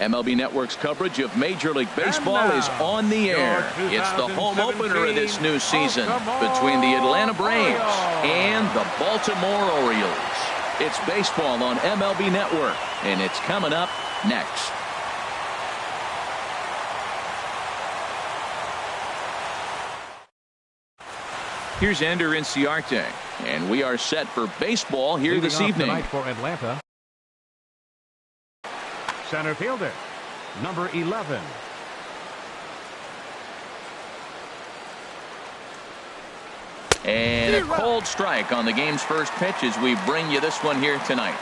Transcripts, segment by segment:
MLB Network's coverage of Major League Baseball is on the air. It's the home opener of this new season between the Atlanta Braves and the Baltimore Orioles. It's baseball on MLB Network, and it's coming up next. Here's Ender Inciarte, and we are set for baseball here this evening. Tonight for Atlanta, center fielder, number 11. And a cold strike on the game's first pitch as we bring you this one here tonight.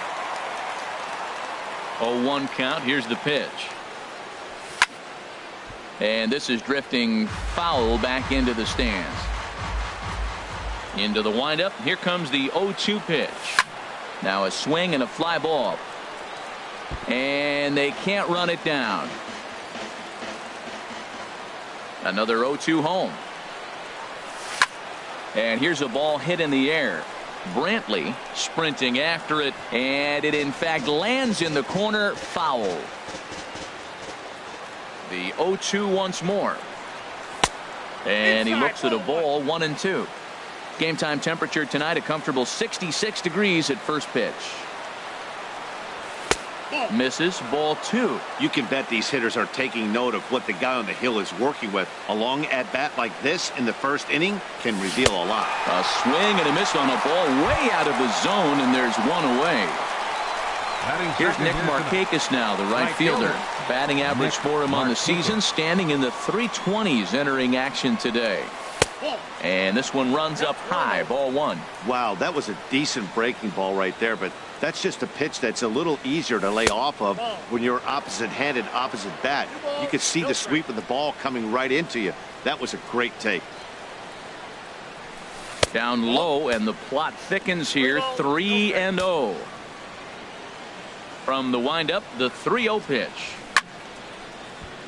0-1 count. Here's the pitch. And this is drifting foul back into the stands. Into the windup. Here comes the 0-2 pitch. Now a swing and a fly ball. And they can't run it down. Another 0-2 home. And here's a ball hit in the air. Brantley sprinting after it, and it in fact lands in the corner. Foul. The 0-2 once more. And he looks at a ball. 1-2. Game time temperature tonight a comfortable 66 degrees at first pitch. Misses. Ball 2. You can bet these hitters are taking note of what the guy on the hill is working with. A long at bat like this in the first inning can reveal a lot. A swing and a miss on a ball way out of the zone, and there's one away. Here's Nick Markakis now, the right fielder. Batting average for him on the season standing in the 320s entering action today. And this one runs up high. Ball 1. Wow, that was a decent breaking ball right there, but that's just a pitch that's a little easier to lay off of when you're opposite-handed, opposite bat. You could see the sweep of the ball coming right into you. That was a great take. Down low, and the plot thickens here. 3-0. From the windup, the 3-0 pitch.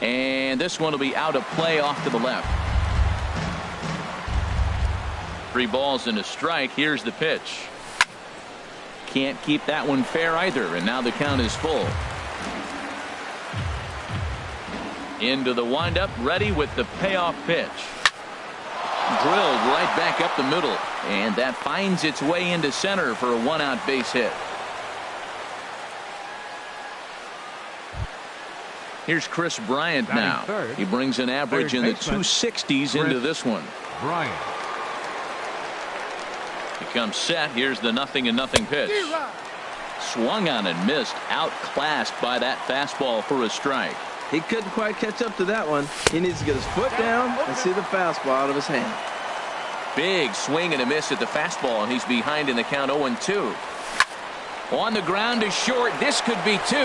And this one will be out of play off to the left. 3 balls and a strike. Here's the pitch. Can't keep that one fair either, and now the count is full. Into the windup, ready with the payoff pitch. Drilled right back up the middle, and that finds its way into center for a 1-out base hit. Here's Chris Bryant now. He brings an average in the 260s into this one. Bryant. He comes set. Here's the 0-0 pitch. Swung on and missed. Outclassed by that fastball for a strike. He couldn't quite catch up to that one. He needs to get his foot down and see the fastball out of his hand. Big swing and a miss at the fastball, and he's behind in the count. 0-2. On the ground to short. This could be 2.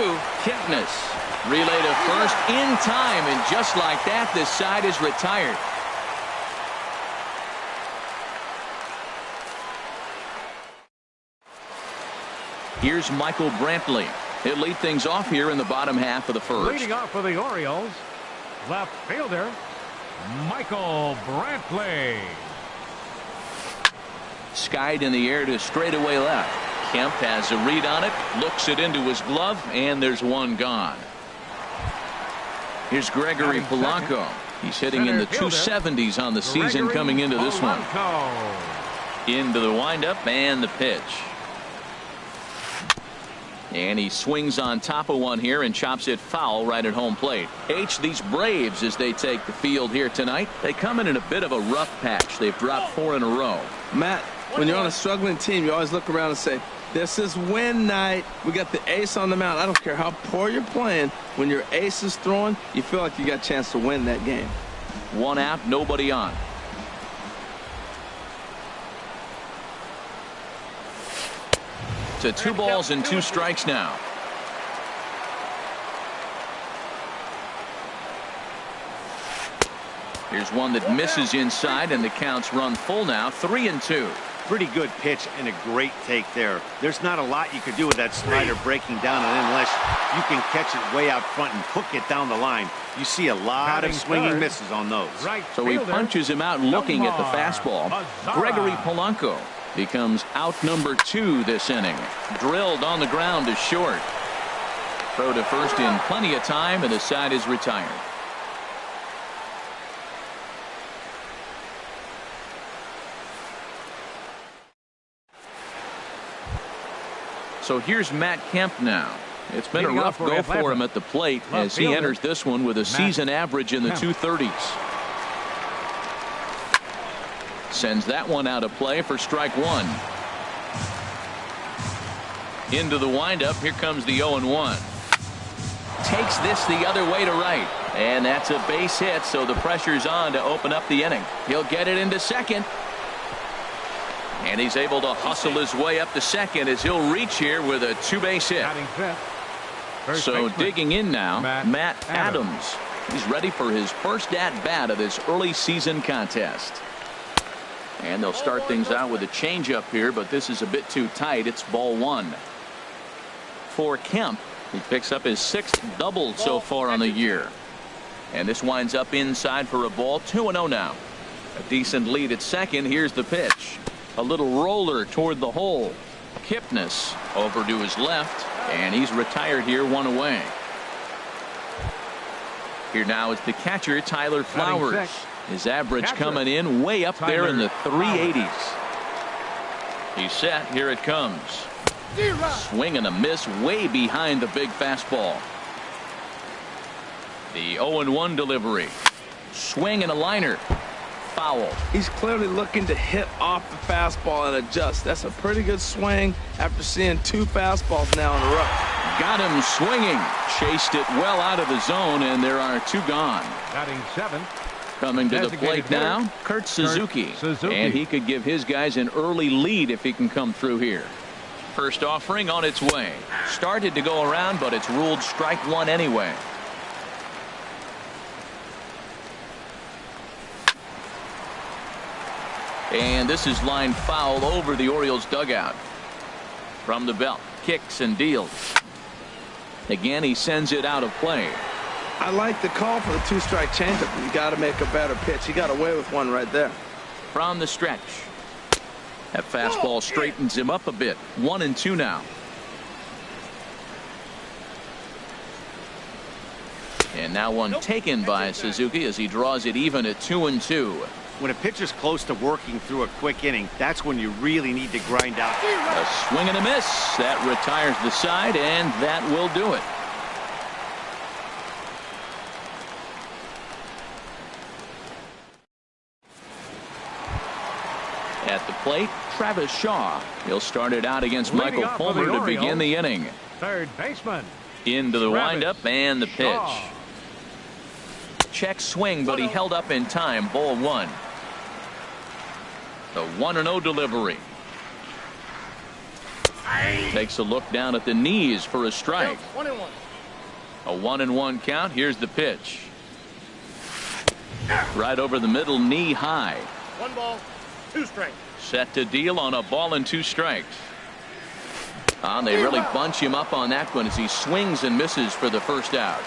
Kipnis relay to first in time, and just like that, this side is retired. Here's Michael Brantley. He'll lead things off here in the bottom half of the first. Leading off for the Orioles, left fielder Michael Brantley. Skied in the air to straightaway left. Kemp has a read on it, looks it into his glove, and there's one gone. Here's Gregory Polanco. He's hitting in the 270s on the season coming into this one. Into the windup and the pitch. And he swings on top of one here and chops it foul right at home plate. These Braves, as they take the field here tonight, they come in a bit of a rough patch. They've dropped 4 in a row. Matt, when you're on a struggling team, you always look around and say, this is win night. We got the ace on the mound. I don't care how poor you're playing. When your ace is throwing, you feel like you got a chance to win that game. 1 out, nobody on. To 2 balls and 2 strikes now. Here's one that misses inside, and the counts run full now. 3-2. Pretty good pitch and a great take there. There's not a lot you could do with that slider breaking down, and unless you can catch it way out front and hook it down the line, you see a lot of swinging misses on those. So he punches him out looking at the fastball. Gregory Polanco becomes out number 2 this inning. Drilled on the ground to short. Throw to first in plenty of time, and the side is retired. So here's Matt Kemp now. It's been a rough go for him at the plate as he enters this one with a season average in the 230s. Sends that one out of play for strike one. Into the windup. Here comes the 0-1. Takes this the other way to right. And that's a base hit, so the pressure's on to open up the inning. He'll get it into second. And he's able to hustle his way up to second as he'll reach here with a two-base hit. So digging in now, Matt Adams. He's ready for his first at-bat of this early season contest. And they'll start things out with a changeup here, but this is a bit too tight. It's ball one. For Kemp, he picks up his 6th double so far on the year. And this winds up inside for a ball. 2-0 now. A decent lead at second. Here's the pitch. A little roller toward the hole. Kipnis over to his left, and he's retired here, one away. Here now is the catcher, Tyler Flowers. His average coming in way up there in the 380s. He's set. Here it comes. Swing and a miss way behind the big fastball. The 0-1 delivery. Swing and a liner. Foul. He's clearly looking to hit off the fastball and adjust. That's a pretty good swing after seeing 2 fastballs now in a row. Got him swinging. Chased it well out of the zone, and there are 2 gone. Batting 7. Coming to the plate now, Kurt Suzuki. And he could give his guys an early lead if he can come through here. First offering on its way. Started to go around, but it's ruled strike one anyway. And this is lined foul over the Orioles dugout. From the belt, kicks and deals. Again, he sends it out of play. I like the call for the 2-strike changeup. You got to make a better pitch. He got away with one right there. From the stretch. That fastball straightens him up a bit. 1-2 now. And now one taken by Suzuki as he draws it even at 2-2. When a pitcher's close to working through a quick inning, that's when you really need to grind out. A swing and a miss. That retires the side, and that will do it. At the plate, Travis Shaw. He'll start it out against Michael Fulmer to begin the inning. Third baseman. Into the windup and the pitch. Check swing, but he held up in time. Ball one. The 1-0 delivery. Takes a look down at the knees for a strike. A 1-1 count. Here's the pitch. Right over the middle, knee high. 1 ball, 2 strikes. Set to deal on a ball and 2 strikes. They really bunch him up on that one as he swings and misses for the first out.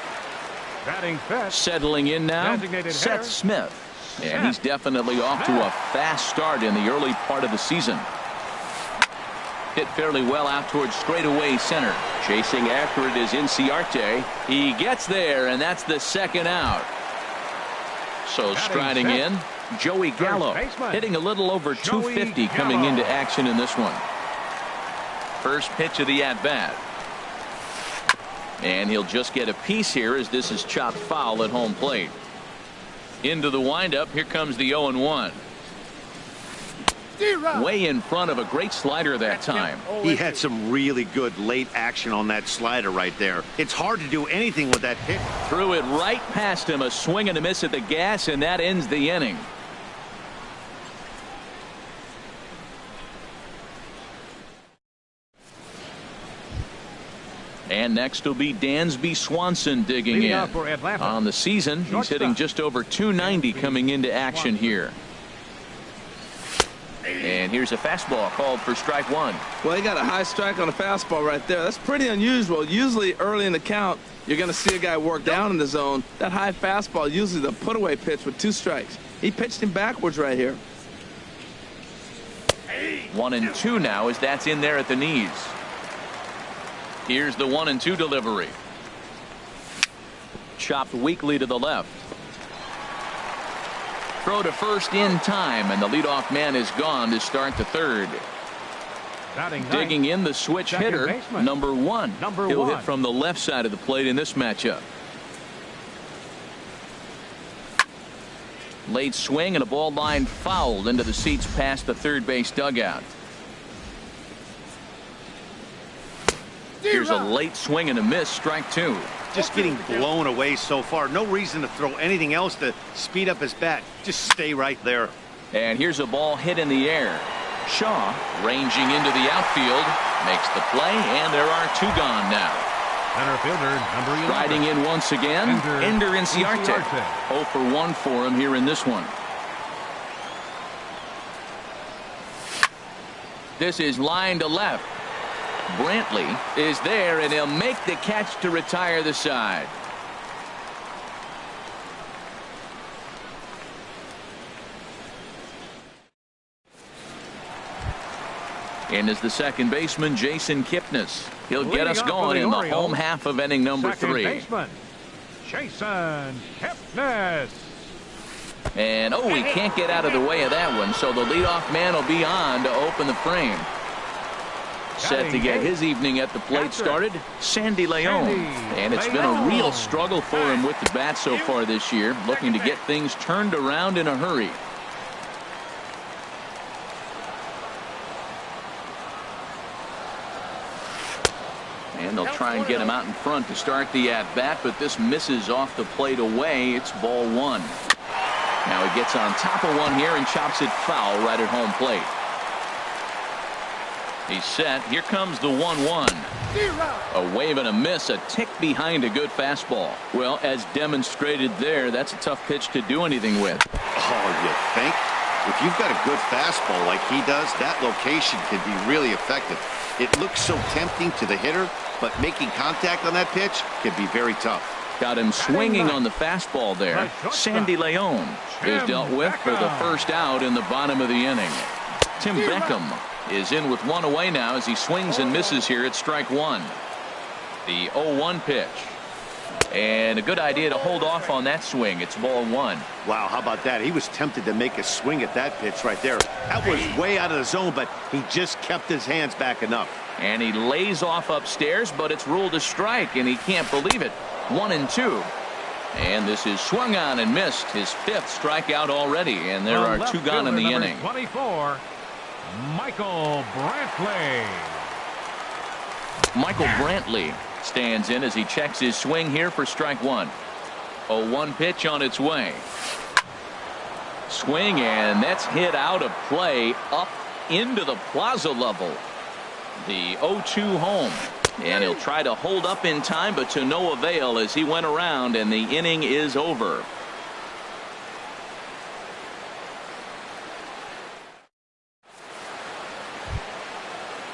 Batting fifth. Settling in now, Seth Smith. And he's definitely off to a fast start in the early part of the season. Hit fairly well out towards straightaway center. Chasing after it is Inciarte. He gets there, and that's the second out. So striding in, Joey Gallo, hitting a little over 250 coming into action in this one. First pitch of the at-bat. And he'll just get a piece here as this is chopped foul at home plate. Into the windup. Here comes the 0-1. Way in front of a great slider that time. He had some really good late action on that slider right there. It's hard to do anything with that pitch. Threw it right past him. A swing and a miss at the gas, and that ends the inning. And next will be Dansby Swanson digging in. On the season, he's hitting just over 290 coming into action here. And here's a fastball called for strike one. Well, he got a high strike on a fastball right there. That's pretty unusual. Usually early in the count, you're going to see a guy work down in the zone. That high fastball, usually the put-away pitch with 2 strikes. He pitched him backwards right here. 1-2 now as that's in there at the knees. Here's the 1-2 delivery. chopped weakly to the left. Throw to first in time, and the leadoff man is gone to start the third. Digging in the switch hitter, number one. He'll hit from the left side of the plate in this matchup. Late swing and a ball line fouled into the seats past the third base dugout. Here's a late swing and a miss, strike two. Just getting blown away so far. No reason to throw anything else to speed up his bat. Just stay right there. And here's a ball hit in the air. Shaw ranging into the outfield, makes the play, and there are two gone now. Center fielder, number 11. Riding in once again, Ender Inciarte. 0 for 1 for him here in this one. This is line to left. Brantley is there, and he'll make the catch to retire the side. And is the second baseman, Jason Kipnis. He'll get us going in the home half of inning number 3. Baseman, Jason Kipnis. And he can't get out of the way of that one, so the leadoff man will be on to open the frame. Set to get his evening at the plate started, Sandy Leon. And it's been a real struggle for him with the bat so far this year, looking to get things turned around in a hurry. And they'll try and get him out in front to start the at-bat, but this misses off the plate away. It's ball one. Now he gets on top of one here and chops it foul right at home plate. He's set. Here comes the 1-1. A wave and a miss, a tick behind a good fastball. Well, as demonstrated there, that's a tough pitch to do anything with. Oh, you think? If you've got a good fastball like he does, that location can be really effective. It looks so tempting to the hitter, but making contact on that pitch can be very tough. Got him swinging on the fastball there. Sandy Leon is dealt with for the first out in the bottom of the inning. Tim Beckham is in with one away now as he swings and misses here at strike one. The 0-1 pitch. And a good idea to hold off on that swing. It's ball one. Wow, how about that? He was tempted to make a swing at that pitch right there. That was way out of the zone, but he just kept his hands back enough. And he lays off upstairs, but it's ruled a strike, and he can't believe it. 1-2. And this is swung on and missed. His fifth strikeout already, and there are two gone in the inning. 24, Michael Brantley. Michael Brantley stands in as he checks his swing here for strike one. 0-1 pitch on its way. Swing, and that's hit out of play up into the plaza level. The 0-2 home. And he'll try to hold up in time, but to no avail as he went around, and the inning is over.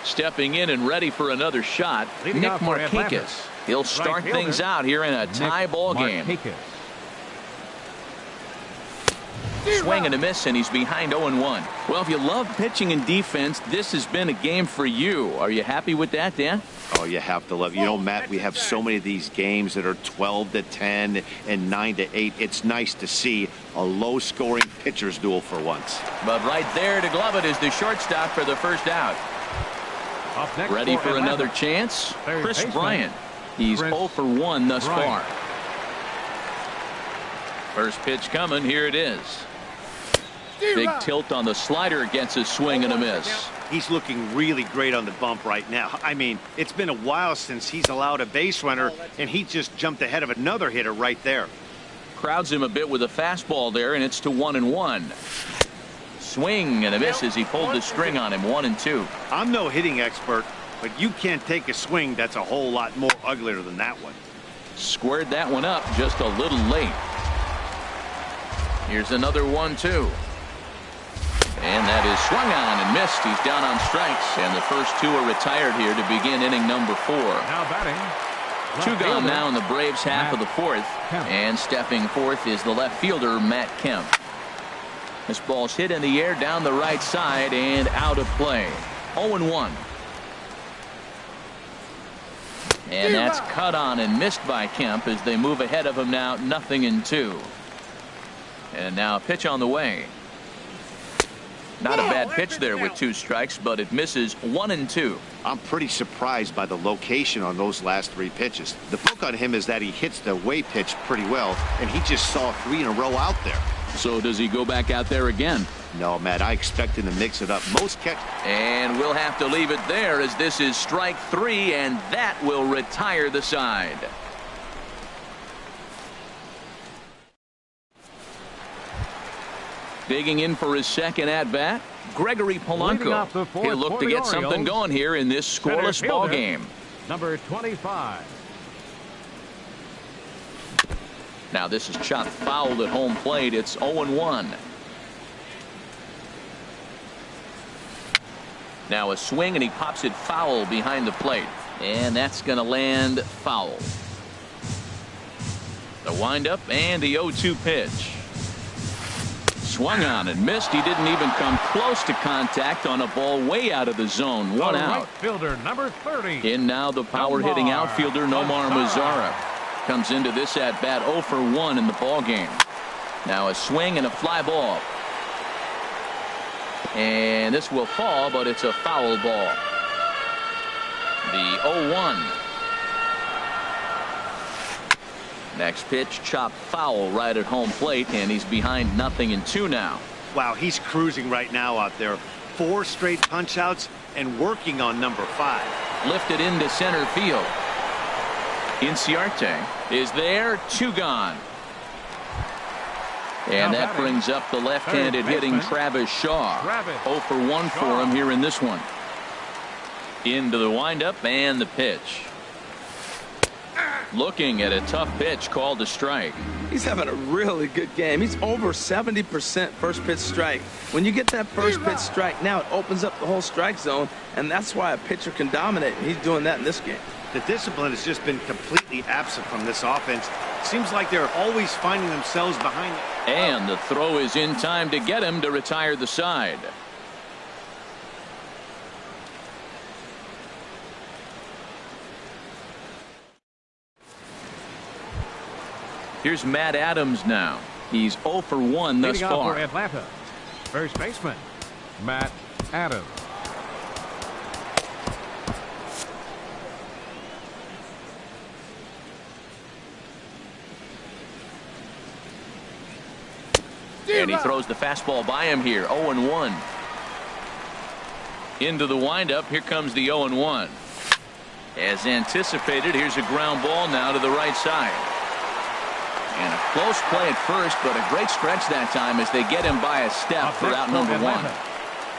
Stepping in and ready for another shot, Nick Markakis. He'll start things out here in a tie ball game. Swing and a miss, and he's behind 0-1. Well, if you love pitching and defense, this has been a game for you. Are you happy with that, Dan? Oh, you have to love it. You know, Matt, we have so many of these games that are 12-10 and 9-8. It's nice to see a low-scoring pitcher's duel for once. But right there to glove it is the shortstop for the first out. Ready for another chance? Chris Bryant. He's 0 for 1 thus far. First pitch coming. Here it is. Big tilt on the slider against a swing and a miss. He's looking really great on the bump right now. I mean, it's been a while since he's allowed a base runner, and he just jumped ahead of another hitter right there. Crowds him a bit with a fastball there, and it's to 1-1. Swing and a miss as he pulled the string on him. 1-2. I'm no hitting expert, but you can't take a swing that's a whole lot more uglier than that one. Squared that one up just a little late. Here's another 1-2. And that is swung on and missed. He's down on strikes, and the first two are retired here to begin inning number 4. Now batting. Two gone now in the Braves half of the fourth. And stepping forth is the left fielder, Matt Kemp. This ball's hit in the air down the right side and out of play. 0-1. And that's cut on and missed by Kemp as they move ahead of him now 0-2. And now a pitch on the way. Not a bad pitch there with 2 strikes, but it misses 1-2. I'm pretty surprised by the location on those last 3 pitches. The book on him is that he hits the way pitch pretty well, and he just saw 3 in a row out there. So does he go back out there again? No, Matt, I expect him to mix it up. Most catch. And we'll have to leave it there as this is strike 3, and that will retire the side. Digging in for his second at-bat, Gregory Polanco. He'll look to get something going here in this scoreless ball game. Number 25. Now this is chopped foul at home plate. It's 0-1. Now a swing, and he pops it foul behind the plate. And that's going to land foul. The windup and the 0-2 pitch. Swung on and missed. He didn't even come close to contact on a ball way out of the zone. 1 out. Right fielder, number 30. In now the power-hitting outfielder Nomar Mazara. Comes into this at-bat 0 for 1 in the ball game. Now a swing and a fly ball. And this will fall, but it's a foul ball. The 0-1. Next pitch, chopped foul right at home plate, and he's behind 0-2 now. Wow, he's cruising right now out there. 4 straight punch outs and working on number 5. Lifted into center field. Inciarte is there, 2 gone. And that brings up the left-handed hitting Travis Shaw. 0 for 1 for him here in this one. Into the windup and the pitch. Looking at a tough pitch called a strike. He's having a really good game. He's over 70% first pitch strike. When you get that first pitch strike, now it opens up the whole strike zone, and that's why a pitcher can dominate. And he's doing that in this game. The discipline has just been completely absent from this offense. Seems like they're always finding themselves behind it. And the throw is in time to get him to retire the side. Here's Matt Adams now. He's 0 for 1 thus far. For Atlanta, first baseman Matt Adams. And he throws the fastball by him here. 0-1. Into the windup. Here comes the 0-1. As anticipated, here's a ground ball now to the right side. And a close play at first, but a great stretch that time as they get him by a step for out number 1.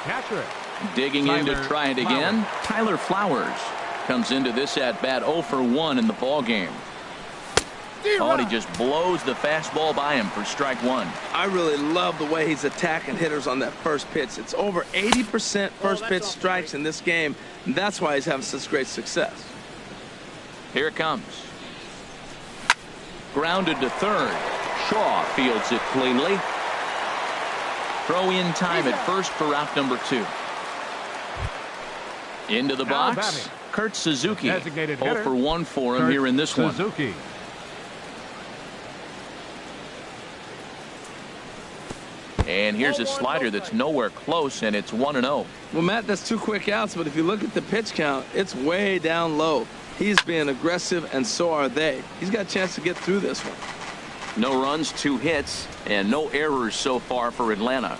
Catcher it. Digging in to try it again. Tyler Flowers comes into this at bat 0 for 1 in the ball game. Oh, and he just blows the fastball by him for strike 1. I really love the way he's attacking hitters on that first pitch. It's over 80% first pitch strikes in this game, and that's why he's having such great success. Here it comes. Grounded to third. Shaw fields it cleanly. Throw in time at first for out number 2. Into the box, Kurt Suzuki. 0 for 1 for him here in this one. And here's a slider that's nowhere close, and it's 1-0. Well, Matt, that's 2 quick outs, but if you look at the pitch count, it's way down low. He's being aggressive, and so are they. He's got a chance to get through this one. No runs, 2 hits, and no errors so far for Atlanta.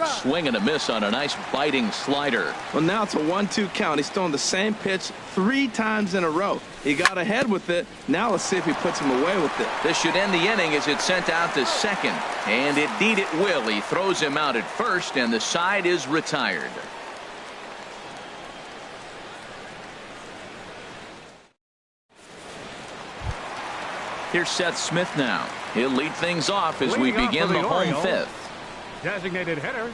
Swing and a miss on a nice biting slider. Well, now it's a 1-2 count. He's throwing the same pitch 3 times in a row. He got ahead with it. Now let's see if he puts him away with it. This should end the inning as it's sent out to second. And indeed it will. He throws him out at first, and the side is retired. Here's Seth Smith now. He'll lead things off as we begin the home 5th. Designated hitter.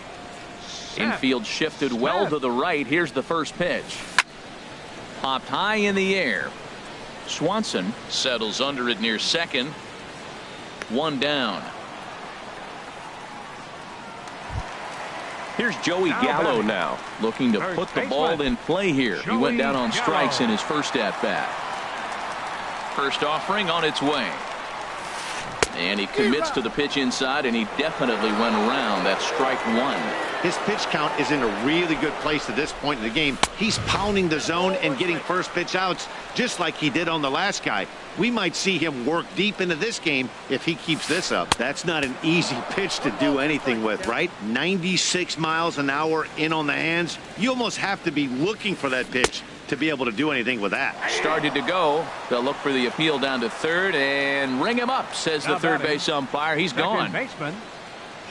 Infield shifted well to the right. Here's the first pitch. Popped high in the air. Swanson settles under it near second. 1 down. Here's Joey Gallo now, looking to put the ball in play here. He went down on strikes in his first at bat. First offering on its way. And he commits to the pitch inside, and he definitely went around. That's strike one. His pitch count is in a really good place at this point in the game. He's pounding the zone and getting first pitch outs just like he did on the last guy. We might see him work deep into this game if he keeps this up. That's not an easy pitch to do anything with, right? 96 miles an hour in on the hands. You almost have to be looking for that pitch to be able to do anything with that. Started to go. They'll look for the appeal down to third and ring him up, says the third base umpire. He's gone.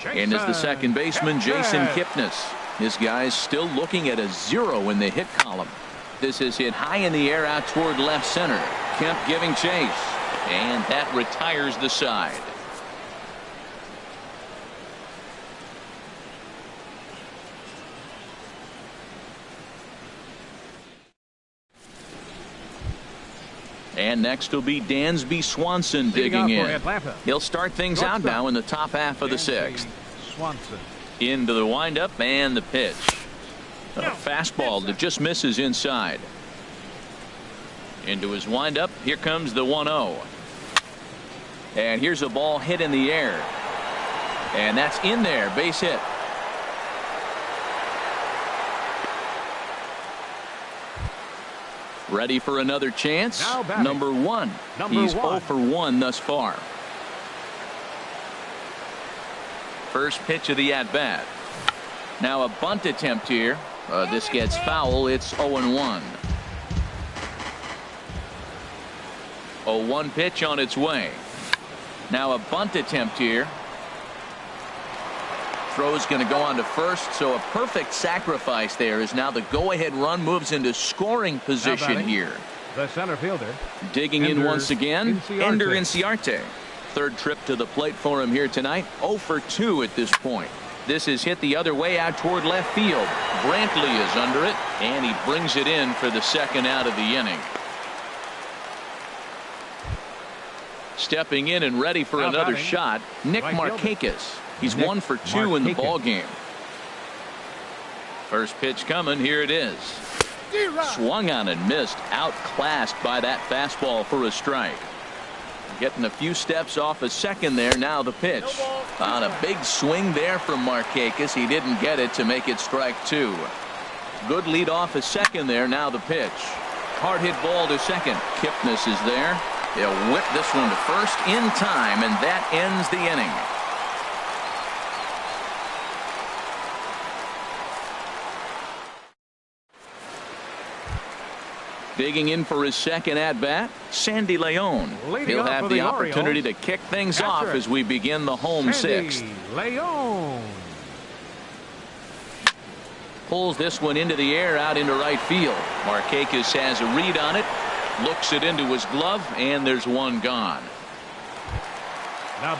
And is the second baseman, Jason Kipnis. This guy's still looking at a 0 in the hit column. This is hit high in the air out toward left center. Kemp giving chase. And that retires the side. And next will be Dansby Swanson digging in. He'll start things out now in the top half of the sixth. Into the windup and the pitch. A fastball that just misses inside. Into his windup. Here comes the 1-0. And here's a ball hit in the air. And that's in there. Base hit. Ready for another chance. Number one. He's 0 for 1 thus far. First pitch of the at-bat. Now a bunt attempt here. This gets foul. It's 0-1. 0-1 pitch on its way. Now a bunt attempt here. Throw's going to go on to first, so a perfect sacrifice there is now the go-ahead run moves into scoring position here. The center fielder. Digging in once again, Ender Inciarte. Third trip to the plate for him here tonight. 0 for 2 at this point. This is hit the other way out toward left field. Brantley is under it, and he brings it in for the second out of the inning. Stepping in and ready for another shot, Nick Markakis. He's 1 for 2 in the ball game. First pitch coming. Here it is. Swung on and missed. Outclassed by that fastball for a strike. Getting a few steps off a second there. Now the pitch. On a big swing there from Markakis. He didn't get it to make it strike 2. Good lead off a second there. Now the pitch. Hard hit ball to second. Kipnis is there. They'll whip this one to first in time, and that ends the inning. Digging in for his second at-bat, Sandy Leon. He'll have the opportunity to kick things off as we begin the home sixth. Leon pulls this one into the air out into right field. Markakis has a read on it, looks it into his glove, and there's one gone.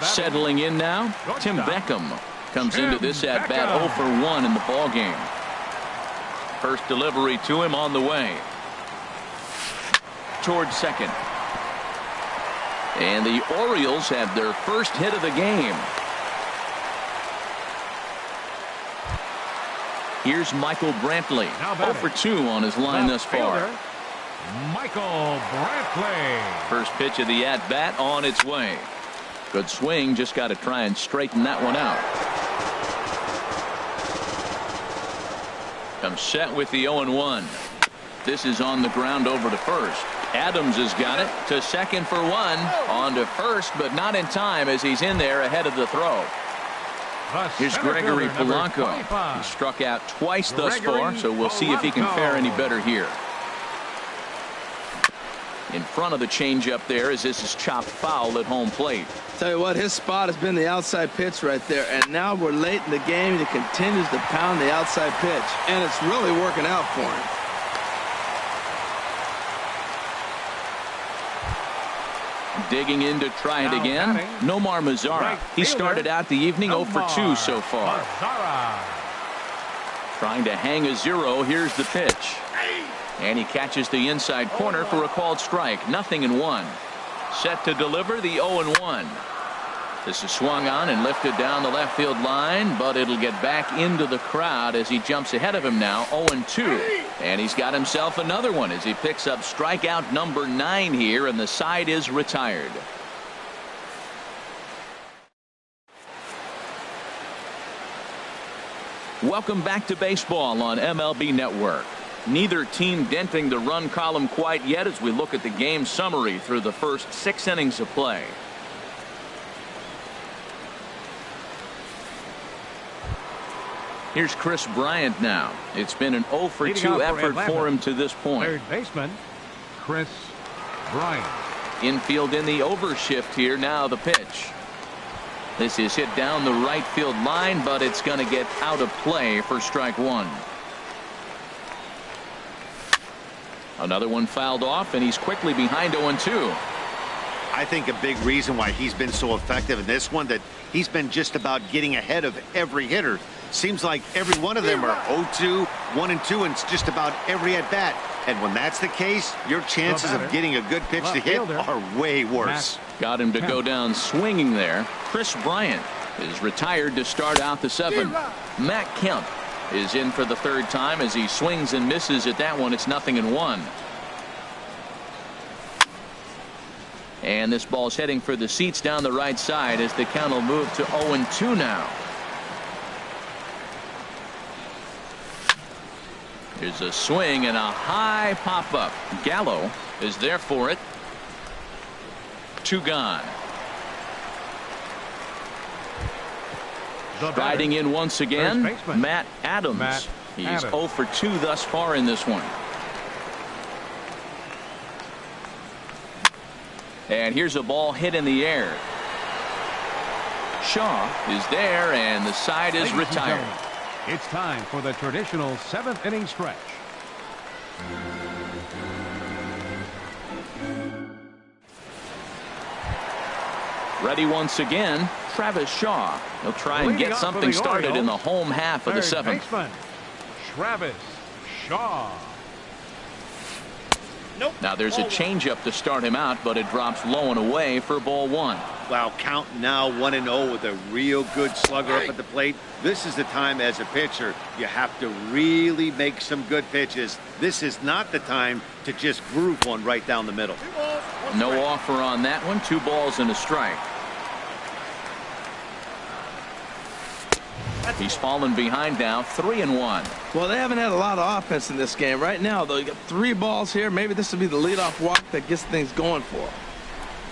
Settling in now, Tim Beckham comes into this at-bat 0 for 1 in the ball game. First delivery to him on the way. Towards second. And the Orioles have their first hit of the game. Here's Michael Brantley. 0 for 2 on his line thus far. Michael Brantley. First pitch of the at-bat on its way. Good swing. Just got to try and straighten that one out. Comes set with the 0-1. This is on the ground over to first. Adams has got it to second for 1. On to first, but not in time as he's in there ahead of the throw. Here's Gregory Polanco. He struck out twice thus far, so we'll see if he can fare any better here. In front of the changeup there as this is chopped foul at home plate. Tell you what, his spot has been the outside pitch right there, and now we're late in the game. He continues to pound the outside pitch, and it's really working out for him. Digging in to try it again, Nomar Mazara. He started out the evening 0 for 2 so far. Trying to hang a 0. Here's the pitch. And he catches the inside corner for a called strike. 0-1. Set to deliver the 0-1. This is swung on and lifted down the left field line, but it'll get back into the crowd as he jumps ahead of him now, 0-2. And he's got himself another one as he picks up strikeout number 9 here, and the side is retired. Welcome back to baseball on MLB Network. Neither team denting the run column quite yet as we look at the game summary through the first 6 innings of play. Here's Chris Bryant now. It's been an 0-for-2 effort for him to this point. Third baseman, Chris Bryant. Infield in the overshift here. Now the pitch. This is hit down the right field line, but it's going to get out of play for strike 1. Another one fouled off, and he's quickly behind 0-2. I think a big reason why he's been so effective in this one, that he's been just about getting ahead of every hitter. Seems like every one of them are 0-2, 1-2, and it's just about every at bat. And when that's the case, your chances of getting a good pitch to hit are way worse. Got him to go down swinging there. Chris Bryant is retired to start out the 7th. Matt Kemp is in for the 3rd time as he swings and misses at that one. It's 0-1. And this ball's heading for the seats down the right side as the count will move to 0-2 now. Here's a swing and a high pop-up. Gallo is there for it. 2 gone. Striding in once again, Matt Adams. He's 0-for-2 thus far in this one. And here's a ball hit in the air. Shaw is there, and the side is retired. It's time for the traditional 7th inning stretch. Ready once again, Travis Shaw. He'll try and get something started in the home half of the 7th. Baseman, Travis Shaw. Now there's a changeup to start him out, but it drops low and away for ball 1. Wow, count now 1-0 with a real good slugger up at the plate. This is the time as a pitcher you have to really make some good pitches. This is not the time to just groove one right down the middle. No offer on that one. 2 balls and a strike. He's fallen behind now, 3-1. Well, they haven't had a lot of offense in this game. Right now, though, you got 3 balls here. Maybe this will be the leadoff walk that gets things going for him.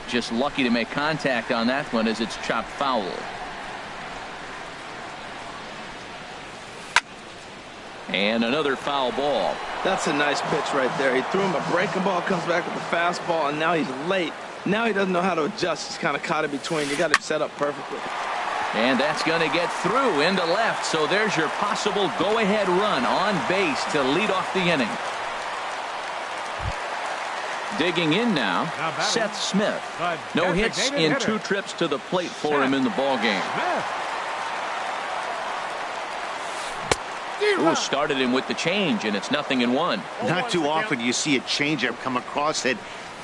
Just lucky to make contact on that one as it's chopped foul. And another foul ball. That's a nice pitch right there. He threw him a breaking ball, comes back with a fastball, and now he's late. Now he doesn't know how to adjust. He's kind of caught in between. You got him set up perfectly. And that's going to get through into left. So there's your possible go-ahead run on base to lead off the inning. Digging in now, Seth Smith. No hits in 2 trips to the plate for him in the ballgame. Ooh, started him with the change, and it's 0-1. Not too often you see a changeup come across at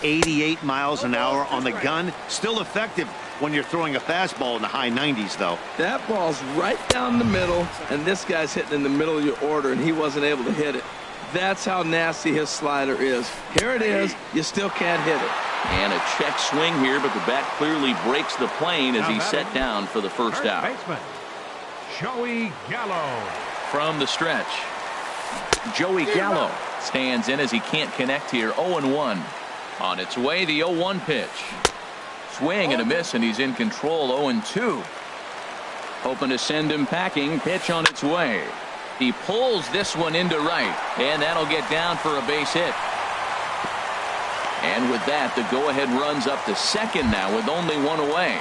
88 miles an hour on the gun. Still effective when you're throwing a fastball in the high 90s, though. That ball's right down the middle, and this guy's hitting in the middle of your order, and he wasn't able to hit it. That's how nasty his slider is. Here it is. You still can't hit it. And a check swing here, but the bat clearly breaks the plane as he's set down for the first out. Baseman, Joey Gallo. From the stretch, Joey Gallo stands in as he can't connect here. 0-1. On its way, the 0-1 pitch. Swing and a miss, and he's in control. 0-2. Hoping to send him packing. Pitch on its way. He pulls this one into right, and that'll get down for a base hit. And with that, the go-ahead runs up to second now with only 1 away.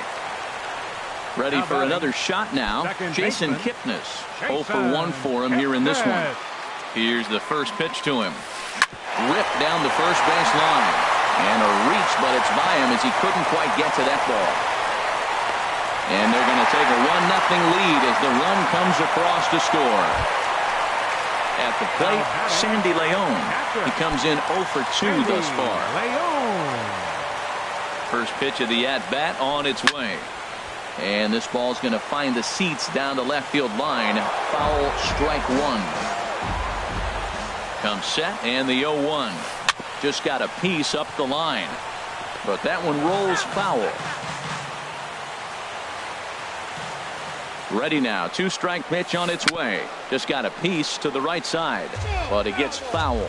Ready for another shot now. Jason Kipnis. 0-for-1 for him here in this one. Here's the first pitch to him. Ripped down the first base line. And a reach, but it's by him as he couldn't quite get to that ball. And they're going to take a 1-0 lead as the run comes across to score. At the plate, Sandy Leon. He comes in 0-for-2 thus far. First pitch of the at-bat on its way. And this ball's going to find the seats down the left field line. Foul, strike one. Comes set, and the 0-1. Just got a piece up the line. But that one rolls foul. Ready now. 2-strike pitch on its way. Just got a piece to the right side. But it gets foul.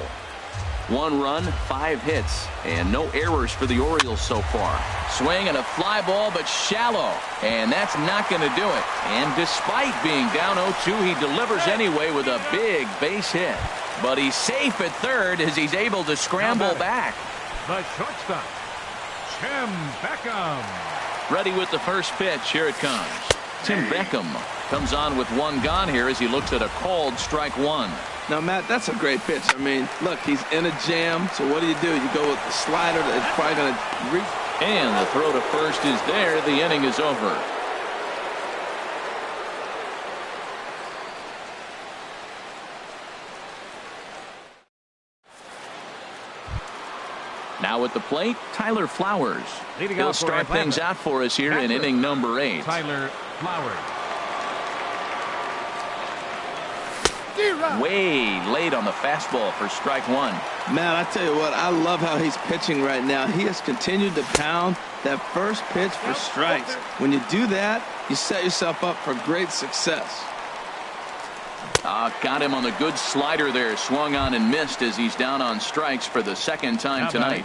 1 run, 5 hits, and no errors for the Orioles so far. Swing and a fly ball, but shallow. And that's not going to do it. And despite being down 0-2, he delivers anyway with a big base hit. But he's safe at third as he's able to scramble back. The shortstop, Tim Beckham. Ready with the first pitch. Here it comes. Tim Beckham comes on with 1 gone here as he looks at a called strike 1. Now, Matt, that's a great pitch. I mean, look, he's in a jam. So what do? You go with the slider that's probably going to reach. And the throw to first is there. The inning is over. Now at the plate, Tyler Flowers. He'll start things out for us here in inning number 8. Tyler Flowers. Way late on the fastball for strike 1. Man, I tell you what, I love how he's pitching right now. He has continued to pound that first pitch for strikes. When you do that, you set yourself up for great success. Got him on a good slider there. Swung on and missed as he's down on strikes for the second time tonight.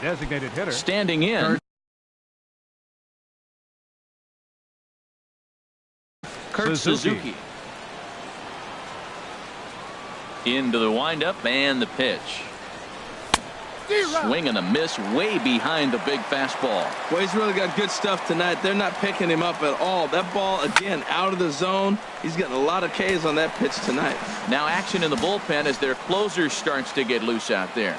Designated hitter. Standing in, Kurt Suzuki. Into the windup and the pitch. Swing and a miss way behind the big fastball. Well, he's really got good stuff tonight. They're not picking him up at all. That ball, again, out of the zone. He's getting a lot of Ks on that pitch tonight. Now action in the bullpen as their closer starts to get loose out there.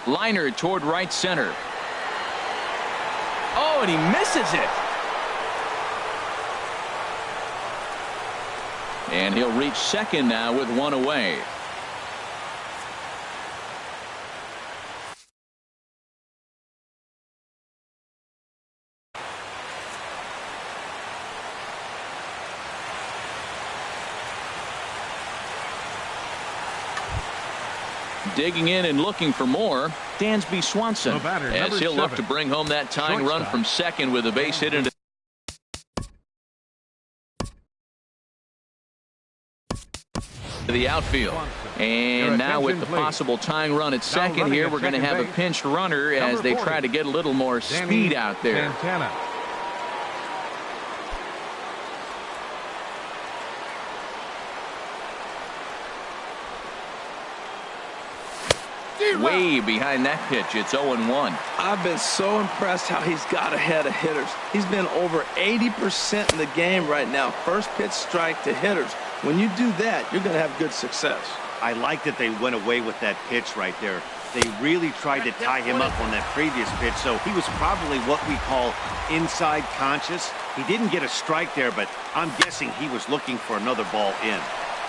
Liner toward right center. Oh, and he misses it. And he'll reach second now with 1 away. Digging in and looking for more, Dansby Swanson, as he'll look to bring home that tying run from second with a base hit into the outfield. And now with the possible tying run at second here, we're going to have a pinch runner as they try to get a little more speed out there. Way behind that pitch. It's 0-1. I've been so impressed how he's got ahead of hitters. He's been over 80% in the game right now. First pitch strike to hitters. When you do that, you're going to have good success. I like that they went away with that pitch right there. They really tried to tie him up on that previous pitch, so he was probably what we call inside conscious. He didn't get a strike there, but I'm guessing he was looking for another ball in.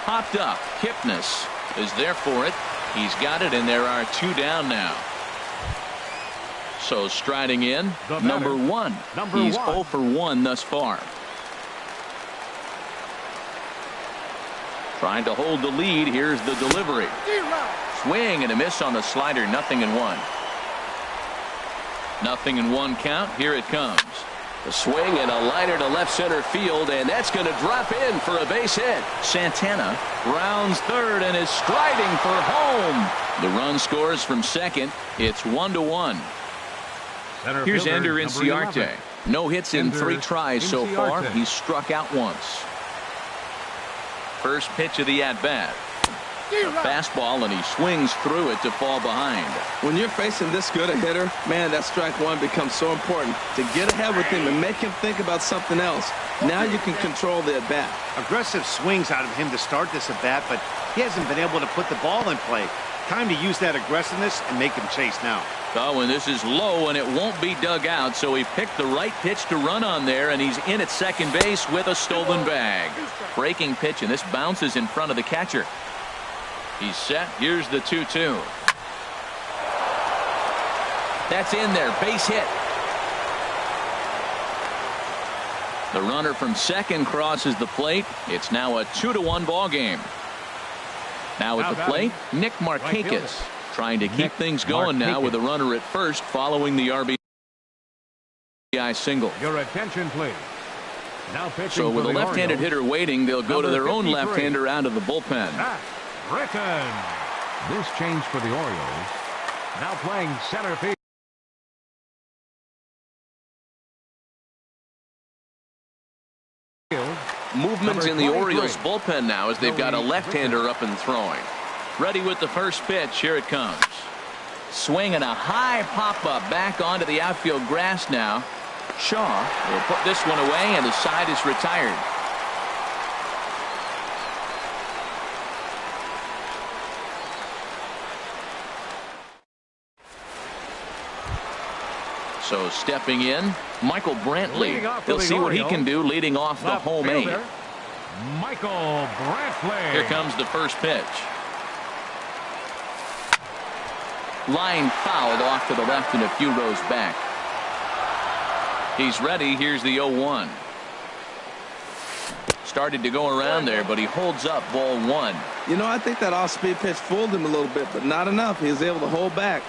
Popped up. Kipnis is there for it. He's got it, and there are 2 down now. So striding in, number 1. He's 0 for 1 thus far. Trying to hold the lead. Here's the delivery. Swing and a miss on the slider. 0-1. 0-1 count. Here it comes. A swing and a liner to left center field, and that's going to drop in for a base hit. Santana rounds third and is striding for home. The run scores from second. It's 1-1. Here's Ender Inciarte. No hits in 3 tries so far. He's struck out once. First pitch of the at-bat. A fastball, and he swings through it to fall behind. When you're facing this good a hitter, man, that strike 1 becomes so important. To get ahead with him and make him think about something else. Now you can control the at-bat. Aggressive swings out of him to start this at-bat, but he hasn't been able to put the ball in play. Time to use that aggressiveness and make him chase now. Oh, and this is low, and it won't be dug out, so he picked the right pitch to run on there, and he's in at second base with a stolen bag. Breaking pitch, and this bounces in front of the catcher. He's set. Here's the 2-2. That's in there. Base hit. The runner from second crosses the plate. It's now a 2-1 ball game. Now at the plate, Nick Markakis trying to keep things going now with a runner at first following the RBI single. Your attention, please. Now pitching so with a left-handed hitter waiting, they'll go to their own left-hander out of the bullpen. Matt Britton. This change for the Orioles. Now playing center field. Movements in the Orioles bullpen now as they've got a left-hander up and throwing. Ready with the first pitch. Here it comes. Swinging a high pop-up back onto the outfield grass now. Shaw will put this one away, and the side is retired. So stepping in, Michael Brantley. He'll see what he can do leading off the home eight. Michael Brantley. Here comes the first pitch. Line fouled off to the left and a few rows back. He's ready. Here's the 0-1. Started to go around there, but he holds up ball one. You know, I think that off-speed pitch fooled him a little bit, but not enough. He was able to hold back.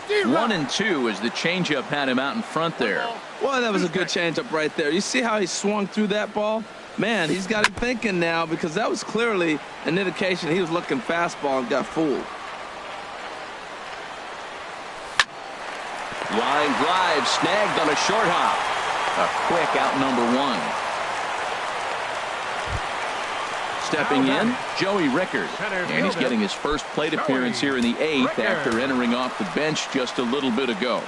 1-2 as the changeup had him out in front there. Well, that was a good changeup right there. You see how he swung through that ball? Man, he's got him thinking now, because that was clearly an indication he was looking fastball and got fooled. Line drive snagged on a short hop. A quick out number one. Stepping in, Joey Rickard. And he's getting his first plate appearance here in the 8th after entering off the bench just a little bit ago.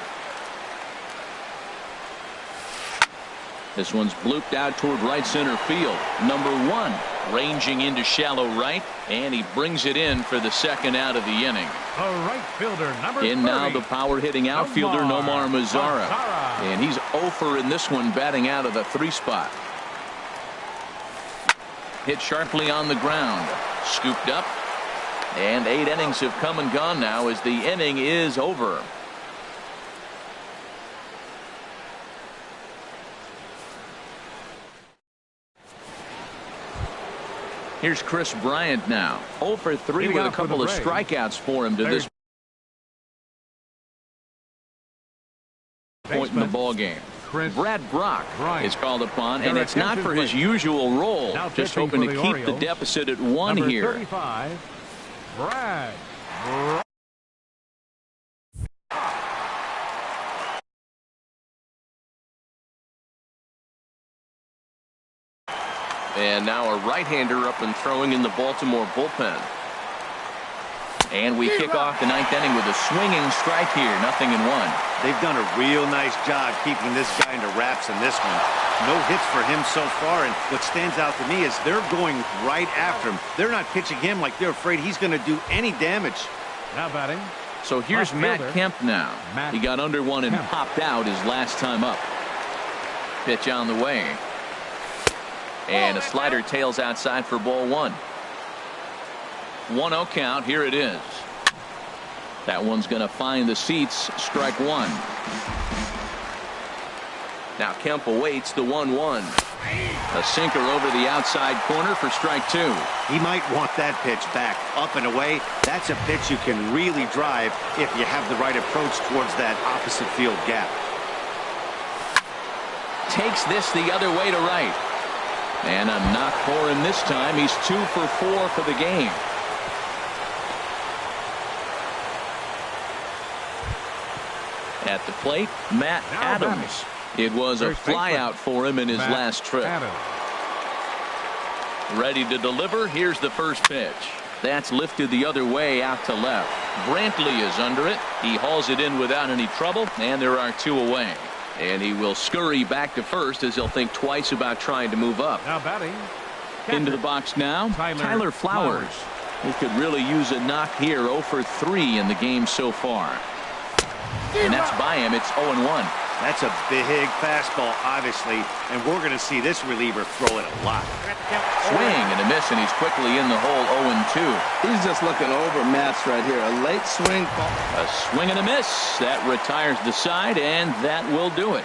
This one's blooped out toward right center field. Number one ranging into shallow right, and he brings it in for the second out of the inning. A right fielder, number 30. In now the power hitting outfielder Nomar Mazara. And he's 0 in this one, batting out of the 3 spot. Hit sharply on the ground. Scooped up. And 8 innings have come and gone now as the inning is over. Here's Chris Bryant now. 0 for 3 with a couple of strikeouts for him to this point in the ball game. Brad Brock is called upon, and it's not for his usual role. Just hoping to keep the deficit at 1 here. 35, Brad. And now a right-hander up and throwing in the Baltimore bullpen. And we kick off the 9th inning with a swinging strike here. 0-1. They've done a real nice job keeping this guy into wraps in this one. No hits for him so far, and what stands out to me is they're going right after him. They're not pitching him like they're afraid he's going to do any damage. Now batting. So here's Matt Kemp now. He got under one and popped out his last time up. Pitch on the way. And a slider tails outside for ball one. 1-0 count. Here it is. That one's going to find the seats. Strike one. Now Kemp awaits the 1-1. A sinker over the outside corner for strike two. He might want that pitch back. Up and away. That's a pitch you can really drive if you have the right approach towards that opposite field gap. Takes this the other way to right. And a knock for him this time. He's 2 for 4 for the game. At the plate, Matt Adams. It was a flyout for him in his last trip. Ready to deliver. Here's the first pitch. That's lifted the other way out to left. Brantley is under it. He hauls it in without any trouble, and there are 2 away. And he will scurry back to first as he'll think twice about trying to move up. Now batting. Into the box now, Tyler Flowers. He could really use a knock here. 0 for 3 in the game so far. And that's by him. It's 0-1. That's a big fastball, obviously, and we're going to see this reliever throw it a lot. Swing and a miss, and he's quickly in the hole. 0-2. He's just looking overmatched right here. A late swing ball. A swing and a miss. That retires the side, and that will do it.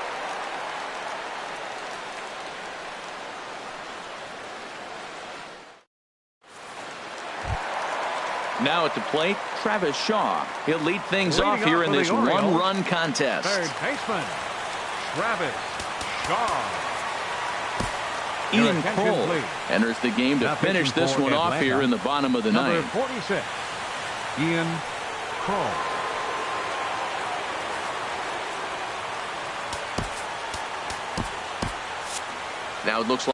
Now at the plate, Travis Shaw. He'll lead things off here in this one-run contest. Third baseman, Travis Shaw. Ian Cole enters the game to finish this one off here in the bottom of the ninth. Number 46, Ian Cole. Now it looks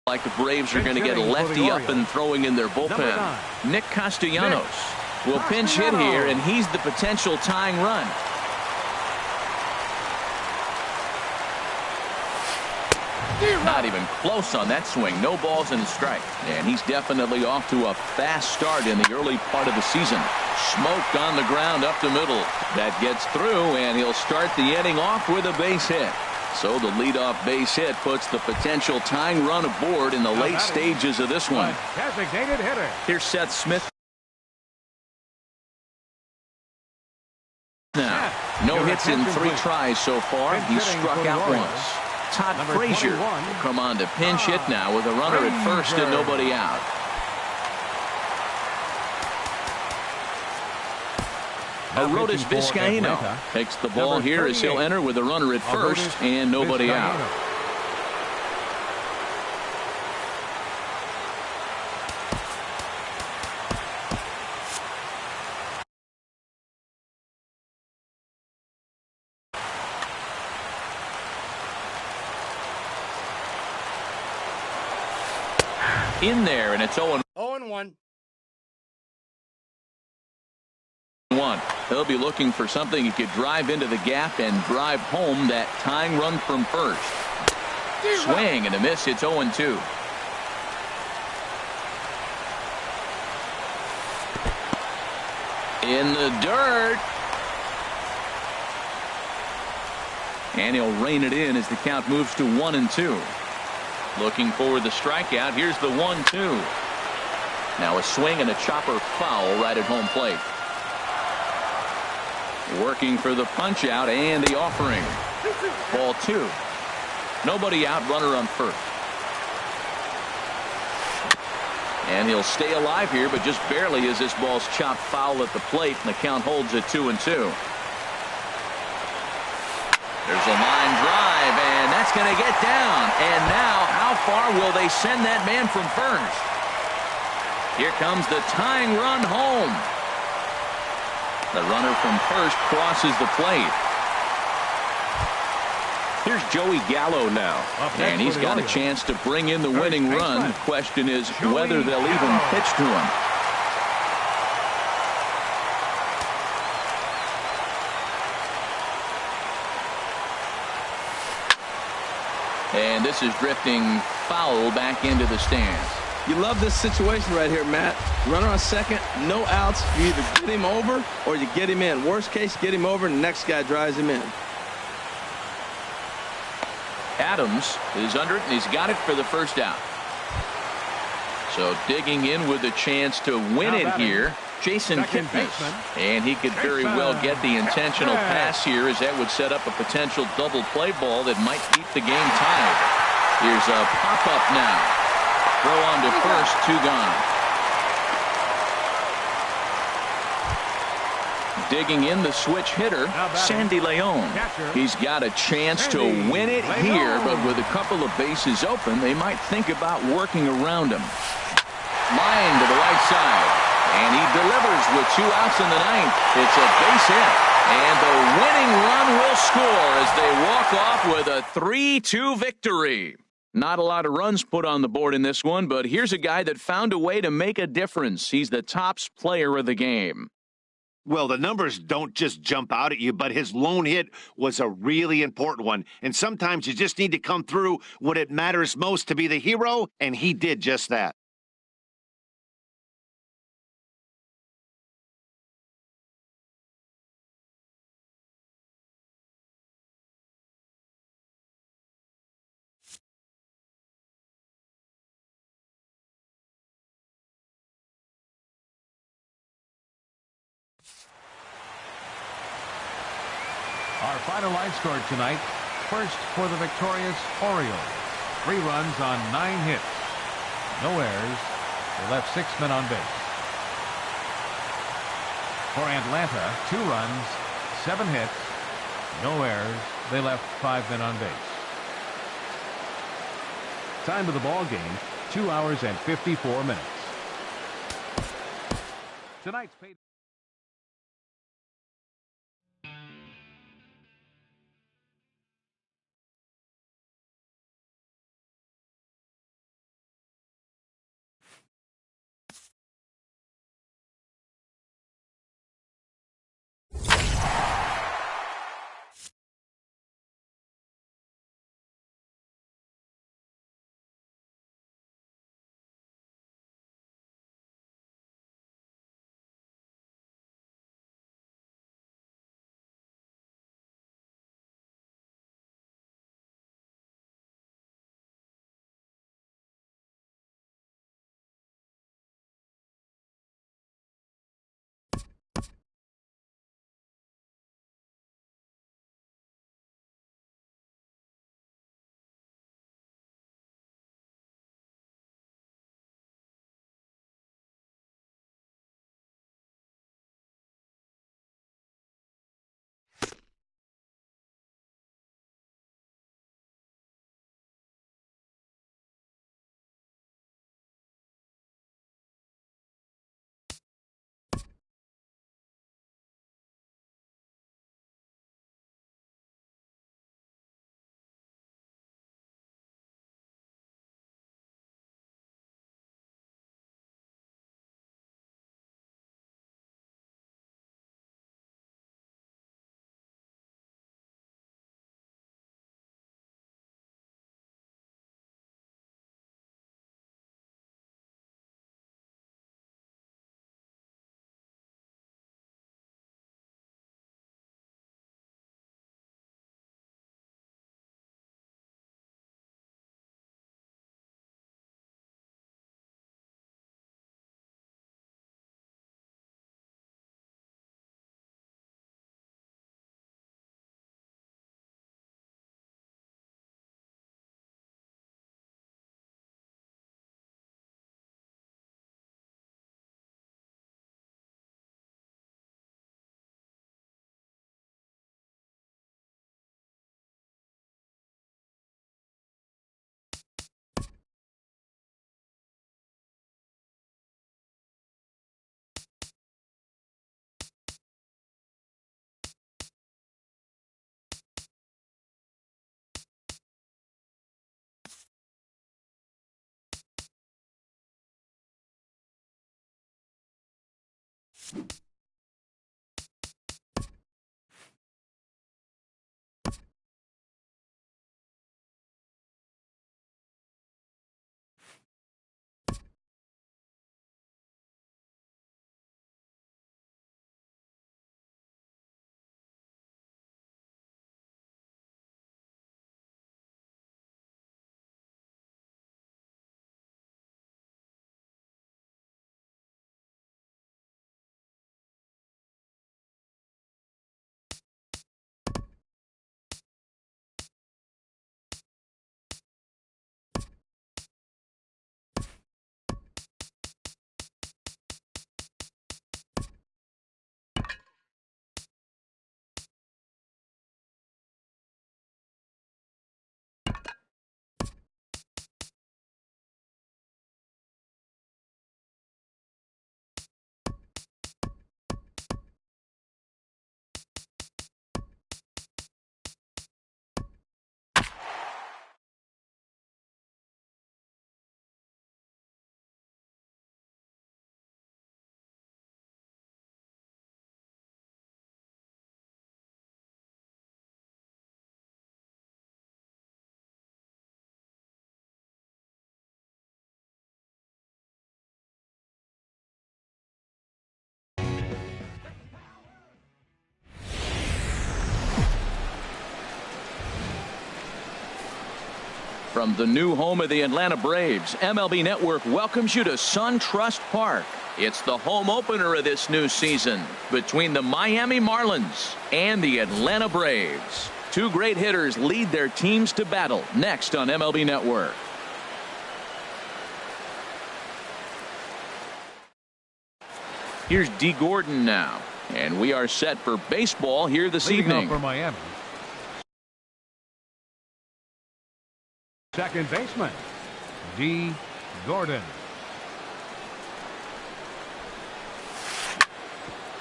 like the Braves are going to get a lefty up and throwing in their bullpen. Nick Castellanos will pinch hit here, and he's the potential tying run. Not even close on that swing. No balls and a strike. And he's definitely off to a fast start in the early part of the season. Smoked on the ground up the middle. That gets through, and he'll start the inning off with a base hit. So the leadoff base hit puts the potential tying run aboard in the late stages of this one. Designated hitter. Here's Seth Smith. Now, no hits in 3 tries so far. He's struck out once. Todd Frazier will come on to pinch hit now with a runner at first and nobody out. Arodys Vizcaíno takes the ball here as he'll enter with a runner at first and nobody out. In there, and it's 0-1. He'll be looking for something he could drive into the gap and drive home that tying run from first. Swing and a miss. It's 0-2. In the dirt. And he'll rein it in as the count moves to 1-2. Looking for the strikeout. Here's the 1-2. Now a swing and a chopper foul right at home plate. Working for the punch out and the offering. Ball 2. Nobody out, runner on first. And he'll stay alive here, but just barely as this ball's chopped foul at the plate, and the count holds at 2-2. There's a line drive, and that's going to get down. And now, how far will they send that man from first? Here comes the tying run home. The runner from first crosses the plate. Here's Joey Gallo now, and he's got a chance to bring in the winning run. The question is whether they'll even pitch to him. And this is drifting foul back into the stands. You love this situation right here, Matt. Runner on second, no outs. You either get him over or you get him in. Worst case, get him over, and the next guy drives him in. Adams is under it, and he's got it for the first out. So digging in with a chance to win it here, Jason Kipnis. And he could very well get the intentional pass here, as that would set up a potential double play ball that might keep the game tied. Here's a pop-up now. Throw on to first, 2 gone. Digging in the switch hitter, Sandy Leon. He's got a chance to win it here, but with a couple of bases open, they might think about working around him. Line to the right side, and he delivers with 2 outs in the ninth. It's a base hit, and the winning run will score as they walk off with a 3-2 victory. Not a lot of runs put on the board in this one, but here's a guy that found a way to make a difference. He's the tops player of the game. Well, the numbers don't just jump out at you, but his lone hit was a really important one. And sometimes you just need to come through when it matters most to be the hero, and he did just that. Our final line score tonight. First for the victorious Orioles. 3 runs on 9 hits. No errors. They left 6 men on base. For Atlanta, 2 runs, 7 hits, no errors. They left 5 men on base. Time of the ball game, 2 hours and 54 minutes. Tonight's pay. From the new home of the Atlanta Braves, MLB Network welcomes you to SunTrust Park. It's the home opener of this new season between the Miami Marlins and the Atlanta Braves. Two great hitters lead their teams to battle next on MLB Network. Here's D. Gordon now. And we are set for baseball here this evening. For Miami. Second baseman, D. Gordon.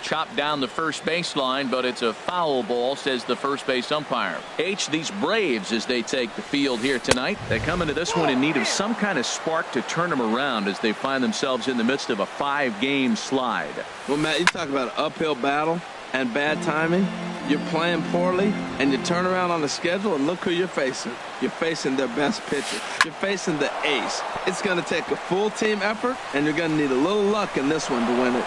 Chopped down the first baseline, but it's a foul ball, says the first base umpire. These Braves, as they take the field here tonight, they come into this one in need of some kind of spark to turn them around as they find themselves in the midst of a 5-game slide. Well, Matt, you talk about an uphill battle and bad timing. You're playing poorly, and you turn around on the schedule, and look who you're facing. You're facing their best pitcher. You're facing the ace. It's going to take a full team effort, and you're going to need a little luck in this one to win it.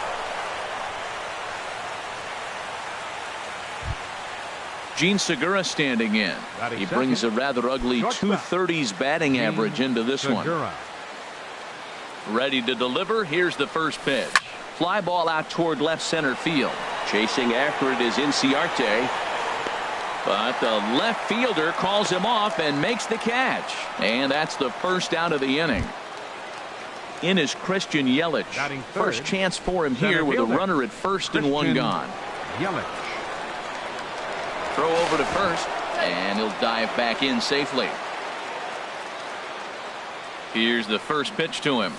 Gene Segura standing in. He brings a rather ugly 230s batting average into this one. Ready to deliver. Here's the first pitch. Fly ball out toward left center field. Chasing after it is Inciarte. But the left fielder calls him off and makes the catch. And that's the first out of the inning. In is Christian Yelich. First chance for him here with a runner at first and one gone. Yelich. Throw over to first, and he'll dive back in safely. Here's the first pitch to him.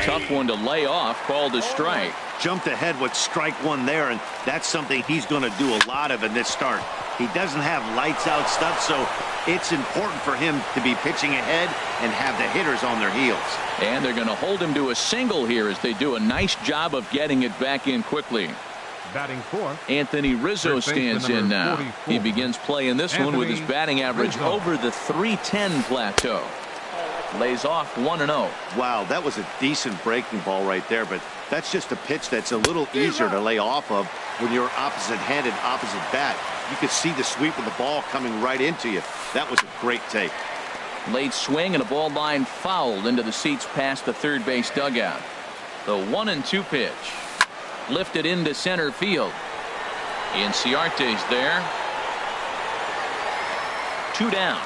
Tough one to lay off, called a strike. Jumped ahead with strike one there, and that's something he's going to do a lot of in this start. He doesn't have lights out stuff, so it's important for him to be pitching ahead and have the hitters on their heels. And they're going to hold him to a single here as they do a nice job of getting it back in quickly. Batting fourth, Anthony Rizzo stands in now. 44. He begins playing this one with his batting average over the 310 plateau. Lays off 1-0. Wow, that was a decent breaking ball right there, but that's just a pitch that's a little easier to lay off of when you're opposite-handed, opposite bat. You could see the sweep of the ball coming right into you. That was a great take. Late swing and a ball line fouled into the seats past the third base dugout. The 1-2 pitch. Lifted into center field. Inciarte's there. 2 down.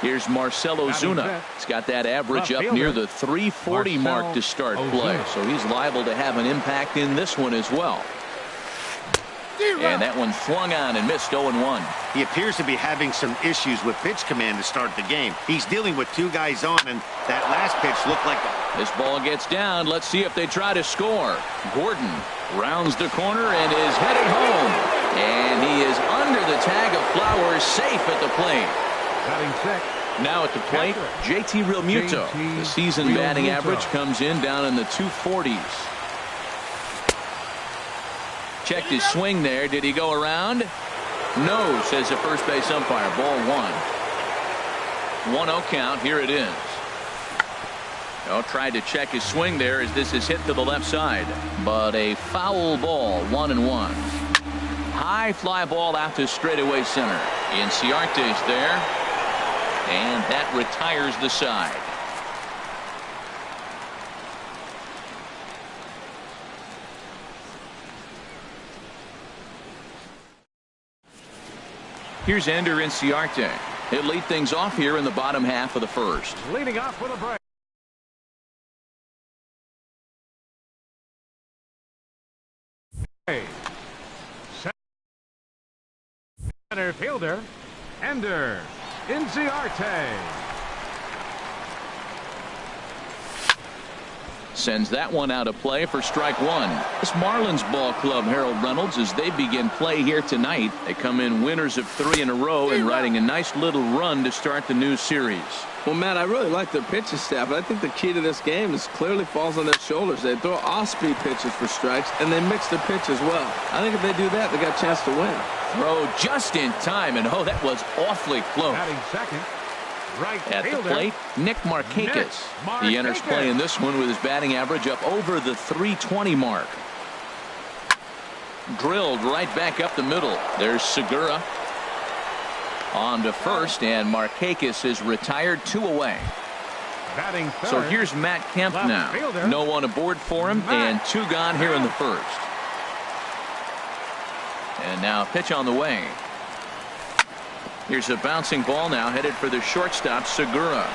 Here's Marcell Ozuna. He's got that average up near the 340 mark to start play, so he's liable to have an impact in this one as well. And that one swung on and missed 0-1. He appears to be having some issues with pitch command to start the game. He's dealing with 2 guys on, and that last pitch looked like this ball gets down. Let's see if they try to score. Gordon rounds the corner and is headed home. And he is under the tag of Flowers, safe at the plate. Now at the plate, JT Realmuto. The season batting average comes in down in the 240s. Checked his swing there. Did he go around? No, says the first base umpire. Ball 1. 1-0 count. Here it is. Oh, tried to check his swing there as this is hit to the left side. But a foul ball. 1-1. High fly ball out to straightaway center. Inciarte's there. And that retires the side. Here's Ender Inciarte. He'll lead things off here in the bottom half of the first. Leading off with a break. Center fielder, Ender Inciarte. Sends that one out of play for strike one. This Marlins ball club, Harold Reynolds, as they begin play here tonight. They come in winners of 3 in a row and riding a nice little run to start the new series. Well, Matt, I really like their pitching staff, but I think the key to this game is clearly falls on their shoulders. They throw off-speed pitches for strikes, and they mix their pitch as well. I think if they do that, they got a chance to win. Throw just in time, and oh, that was awfully close. Batting second, right at the fielder, plate, Nick Markakis. He enters play in this one with his batting average up over the 320 mark. Drilled right back up the middle. There's Segura. On to first, and Markakis is retired, 2 away. Batting third, so here's Matt Kemp now. Fielder, no one aboard for him, and 2 gone here in the first. And now pitch on the way. Here's a bouncing ball now headed for the shortstop, Segura.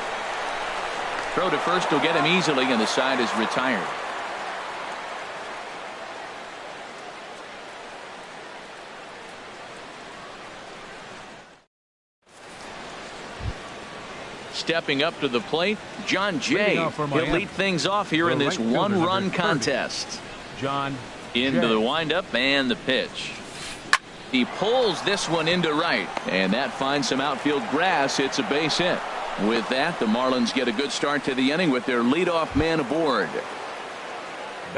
Throw to first will get him easily, and the side is retired. Stepping up to the plate, John Jay. He'll lead things off here in this one-run contest. John into the windup and the pitch. He pulls this one into right, and that finds some outfield grass. It's a base hit. With that, the Marlins get a good start to the inning with their leadoff man aboard.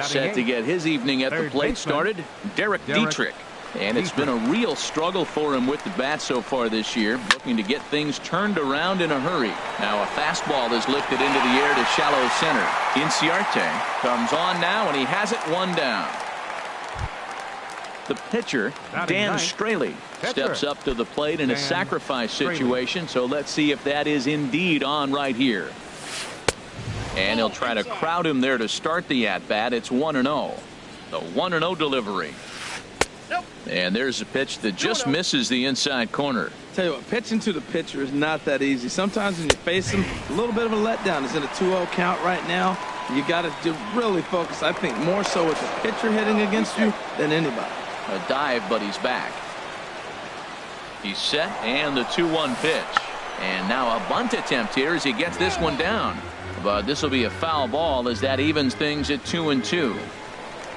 Set to get his evening at the plate started, Derek Dietrich. And it's been a real struggle for him with the bat so far this year, looking to get things turned around in a hurry. Now a fastball is lifted into the air to shallow center. Inciarte comes on now, and he has it one down. The pitcher, Dan Straley, steps up to the plate in a sacrifice situation, so let's see if that is indeed on right here. And he'll try to crowd him there to start the at-bat. It's 1-0. The 1-0 delivery. And there's a pitch that just misses the inside corner. Tell you what, pitching to the pitcher is not that easy. Sometimes when you face him, a little bit of a letdown. It's in a 2-0 count right now. You got to really focus, I think, more so with the pitcher hitting against you than anybody. A dive, but he's back. He's set, and the 2-1 pitch. And now a bunt attempt here as he gets this one down. But this will be a foul ball as that evens things at 2-2.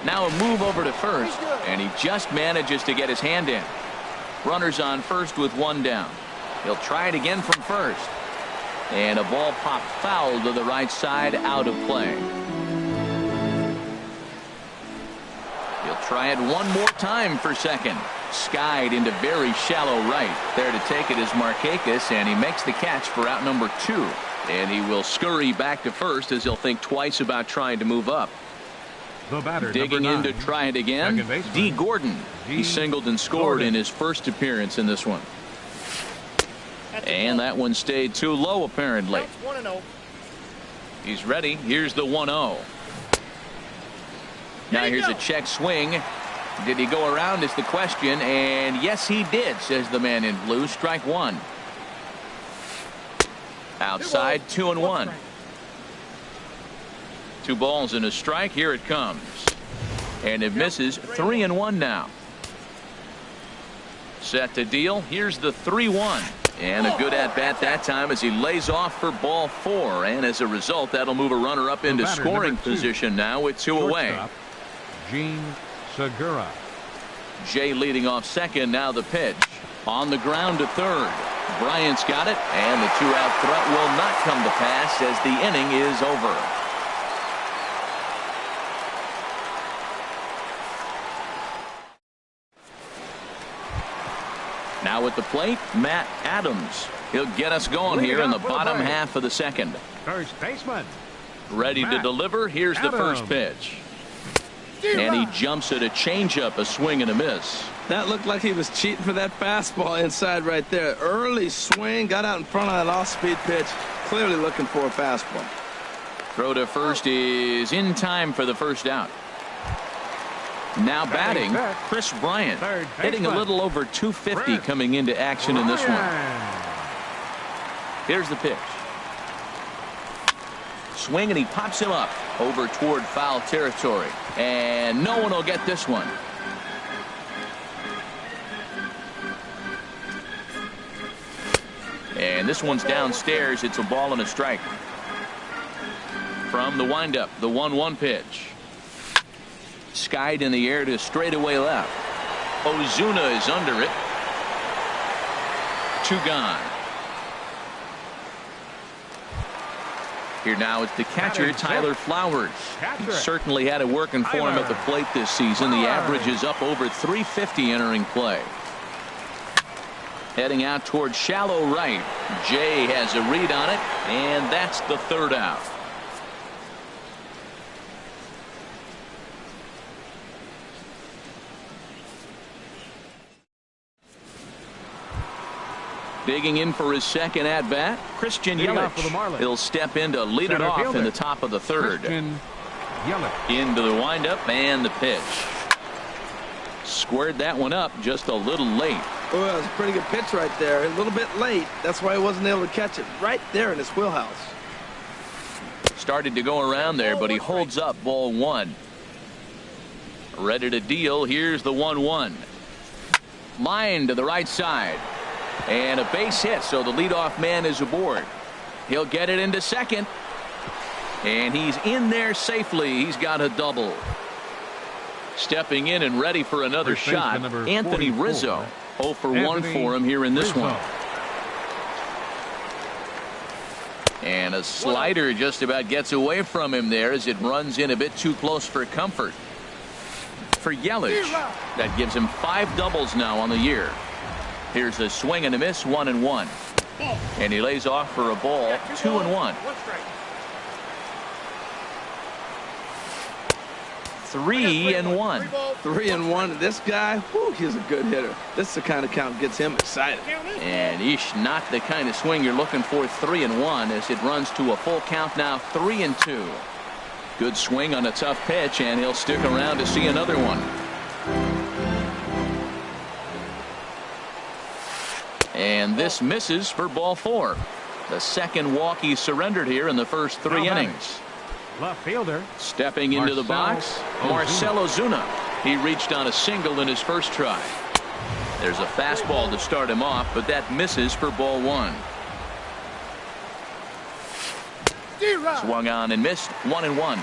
Now a move over to first, and he just manages to get his hand in. Runners on first with one down. He'll try it again from first. And a ball popped foul to the right side, out of play. He'll try it one more time for second. Skied into very shallow right. There to take it is Markakis, and he makes the catch for out number 2. And he will scurry back to first as he'll think twice about trying to move up. The batter, digging in to try it again, D. Gordon. He singled and scored in his first appearance in this one. And that one stayed too low, apparently. He's ready. Here's the 1-0. Now here's a check swing. Did he go around is the question, and yes he did, says the man in blue. Strike one. Outside, 2-1. 2 balls and a strike. Here it comes, and it misses. 3-1 now. Set to deal. Here's the 3-1, and a good at bat that time as he lays off for ball 4, and as a result that'll move a runner up into scoring position now with 2 away. Gene Segura. Jay leading off second. Now the pitch on the ground to third. Bryant's got it, and the 2-out threat will not come to pass as the inning is over. Now at the plate, Matt Adams. He'll get us going here in the bottom half of the second. First baseman. Ready to deliver. Here's the first pitch. And he jumps at a changeup, a swing and a miss. That looked like he was cheating for that fastball inside right there. Early swing, got out in front of that off-speed pitch. Clearly looking for a fastball. Throw to first is in time for the first out. Now batting, Chris Bryant, hitting a little over 250 coming into action in this one. Here's the pitch. Swing, and he pops him up over toward foul territory. And no one will get this one. And this one's downstairs. It's a ball and a strike. From the windup, the 1-1 pitch. Skied in the air to straightaway left. Ozuna is under it. 2 gone. Here now is the catcher, Tyler Flowers. He certainly had it working for him at the plate this season. The average is up over 350 entering play. Heading out towards shallow right. Jay has a read on it, and that's the 3rd out. Digging in for his second at bat, Christian Yelich. He'll step in to lead it off in the top of the 3rd. Into the windup and the pitch. Squared that one up just a little late. Oh, that was a pretty good pitch right there. A little bit late. That's why he wasn't able to catch it right there in his wheelhouse. Started to go around there, but he holds up ball one. Ready to deal. Here's the 1-1. Line to the right side. And a base hit, so the leadoff man is aboard. He'll get it into second. And he's in there safely. He's got a double. Stepping in and ready for another shot, Anthony Rizzo. 0 for 1 for him here in this one. And a slider just about gets away from him there as it runs in a bit too close for comfort. For Yelich, that gives him 5 doubles now on the year. Here's a swing and a miss, 1-1. And he lays off for a ball, 2-1. 3-1. 3-1. This guy, whew, he's a good hitter. This is the kind of count gets him excited. And not the kind of swing you're looking for. 3-1 as it runs to a full count now. 3-2. Good swing on a tough pitch, and he'll stick around to see another one. And this misses for ball 4. The second walk he surrendered here in the first 3 innings. Left fielder. Stepping into the box, Marcell Ozuna. He reached on a single in his first try. There's a fastball to start him off, but that misses for ball 1. Swung on and missed, 1-1.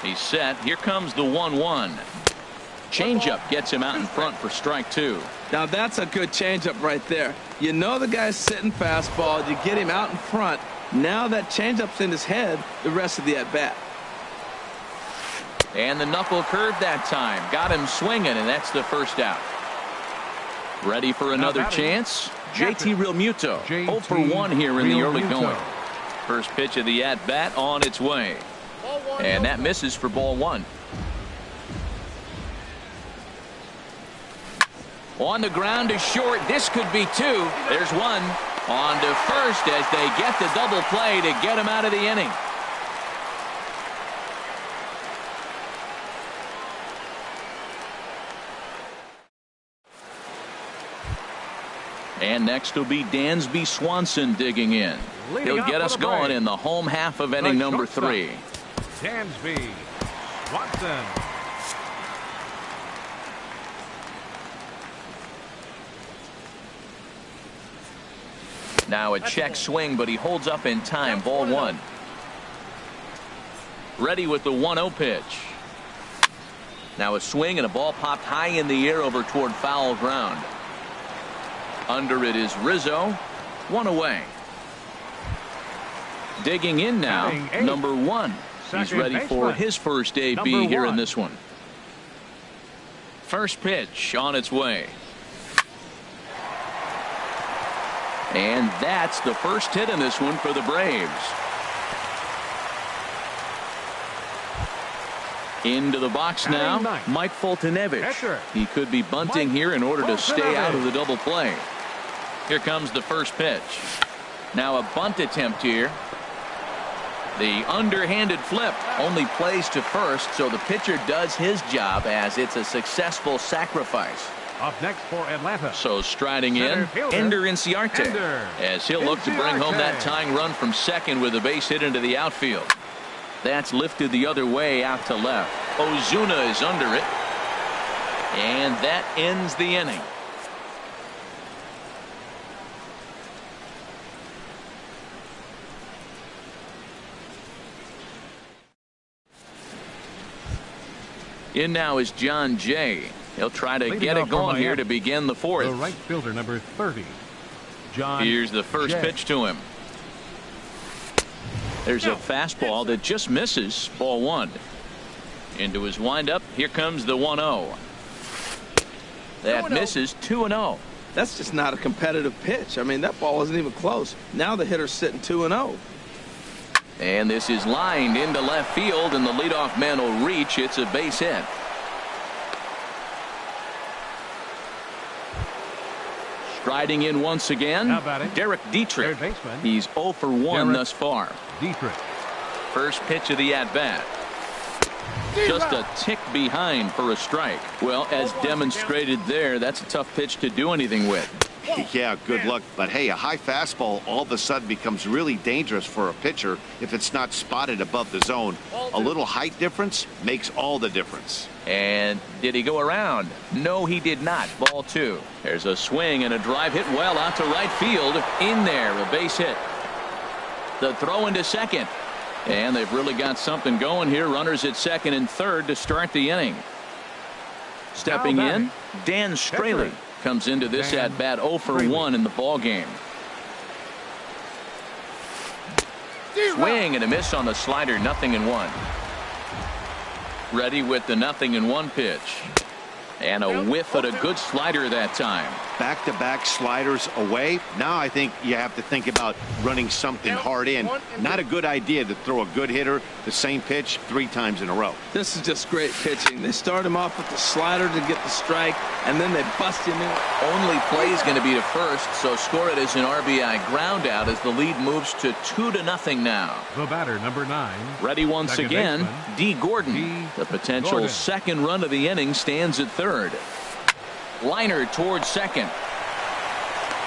He's set. Here comes the 1-1. Changeup gets him out in front for strike 2. Now that's a good changeup right there. You know the guy's sitting fastball. You get him out in front. Now that changeup's in his head the rest of the at-bat. And the knuckle curve that time. Got him swinging, and that's the first out. Ready for another chance? JT Realmuto. 0 for 1 here in the early going. First pitch of the at-bat on its way. And that misses for ball 1. On the ground to short. This could be 2. There's 1. On to first as they get the double play to get him out of the inning. And next will be Dansby Swanson digging in. He'll get us going in the home half of inning number 3. Dansby Swanson. Now a check swing, but he holds up in time. Ball 1. Ready with the 1-0 pitch. Now a swing and a ball popped high in the air over toward foul ground. Under it is Rizzo. 1 away. Digging in now, number 1. He's ready for his first AB here in this one. First pitch on its way. And that's the first hit in this one for the Braves. Into the box now, Mike Foltynewicz. He could be bunting here in order to stay out of the double play. Here comes the first pitch. Now a bunt attempt here. The underhanded flip only plays to first, so the pitcher does his job as it's a successful sacrifice. Up next for Atlanta. So striding in, Ender Inciarte, as he'll look to bring home that tying run from second with a base hit into the outfield. That's lifted the other way out to left. Ozuna is under it. And that ends the inning. In now is John Jay. He'll try to get it going here to begin the 4th. The right fielder, number 30, John. Here's the first pitch to him. There's a fastball that just misses. Ball 1. Into his windup. Here comes the 1-0. That misses. 2-0. That's just not a competitive pitch. I mean, that ball wasn't even close. Now the hitter's sitting 2-0. And this is lined into left field, and the leadoff man will reach. It's a base hit. Striding in once again, Derek Dietrich. He's 0 for 1 thus far. Dietrich. First pitch of the at-bat. Just a tick behind for a strike. Well, as demonstrated there, that's a tough pitch to do anything with. Yeah, good luck. But hey, a high fastball all of a sudden becomes really dangerous for a pitcher if it's not spotted above the zone. A little height difference makes all the difference. And did he go around? No, he did not. Ball 2. There's a swing and a drive hit well out to right field. In there, a base hit. The throw into second. And they've really got something going here. Runners at second and third to start the inning. Stepping in, Dan Straley comes into this at bat 0 for 1 in the ball game. Swing and a miss on the slider. 0-1. Ready with the 0-1 pitch. And a whiff at a good slider that time. Back-to-back sliders away. Now I think you have to think about running something hard in. Not a good idea to throw a good hitter the same pitch 3 times in a row. This is just great pitching. They start him off with the slider to get the strike, and then they bust him in. Only play is going to be to first, so score it as an RBI ground out as the lead moves to 2-0 now. The batter, number 9. Ready once Second again, baseman, D. Gordon. D. The potential Gordon. second run of the inning stands at third. Liner towards second.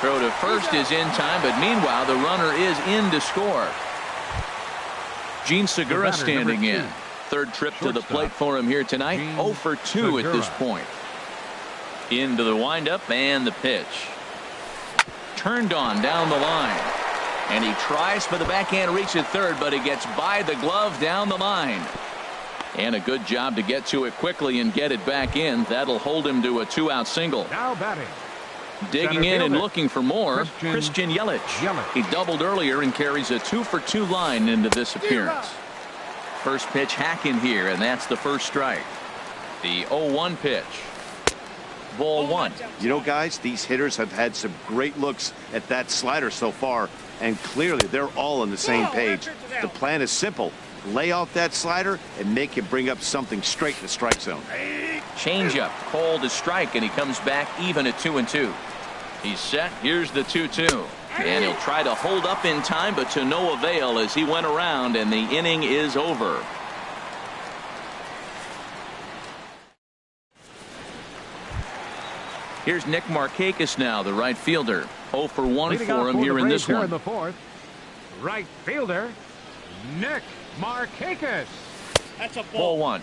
Throw to first is in time, but meanwhile the runner is in to score. Gene Segura standing in. Third trip to the plate for him here tonight. 0 for 2 at this point. Into the windup and the pitch. Turned on down the line. And he tries for the backhand reach at third, but he gets by the glove down the line. And a good job to get to it quickly and get it back in. That'll hold him to a 2-out single. Now batting. Digging in and looking for more, Christian Yelich. He doubled earlier and carries a 2 for 2 line into this appearance. First pitch hacking here, and that's the first strike. The 0-1 pitch. Ball 1. You know, guys, these hitters have had some great looks at that slider so far, and clearly they're all on the same page. The plan is simple. Lay off that slider and make him bring up something straight in the strike zone. Changeup called a strike, and he comes back even at 2-2. He's set. Here's the 2-2. And he'll try to hold up in time, but to no avail as he went around, and the inning is over. Here's Nick Markakis now, the right fielder. 0 for 1 Leading for him here in this one. In the fourth, right fielder, Nick Markakis. That's a Ball ball. 1.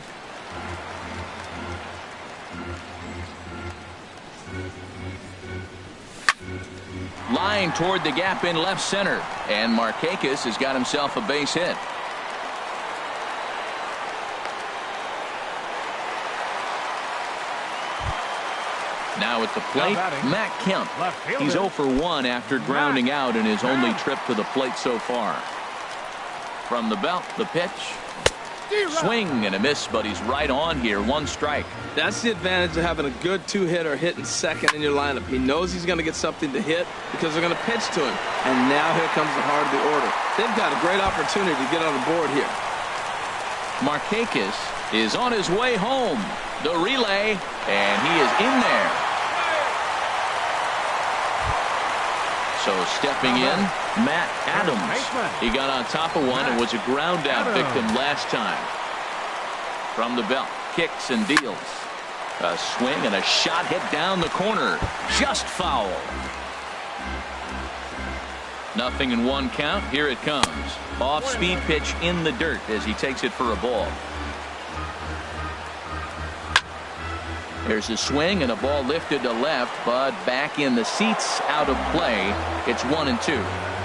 Line toward the gap in left center, and Markakis has got himself a base hit. Now at the plate, Matt Kemp. He's 0 for 1 after grounding out in his only trip to the plate so far. From the belt, the pitch. Swing and a miss, but he's right on here. 1 strike. That's the advantage of having a good 2-hitter hitting second in your lineup. He knows he's going to get something to hit because they're going to pitch to him. And now here comes the heart of the order. They've got a great opportunity to get on the board here. Markakis is on his way home. The relay, and he is in there. So stepping in, Matt Adams. He got on top of one and was a ground out victim last time. From the belt, kicks and deals. A swing and a shot hit down the corner. Just foul. 0-1 count. Here it comes. Off-speed pitch in the dirt as he takes it for a ball. There's a swing and a ball lifted to left, but back in the seats, out of play. It's 1-2.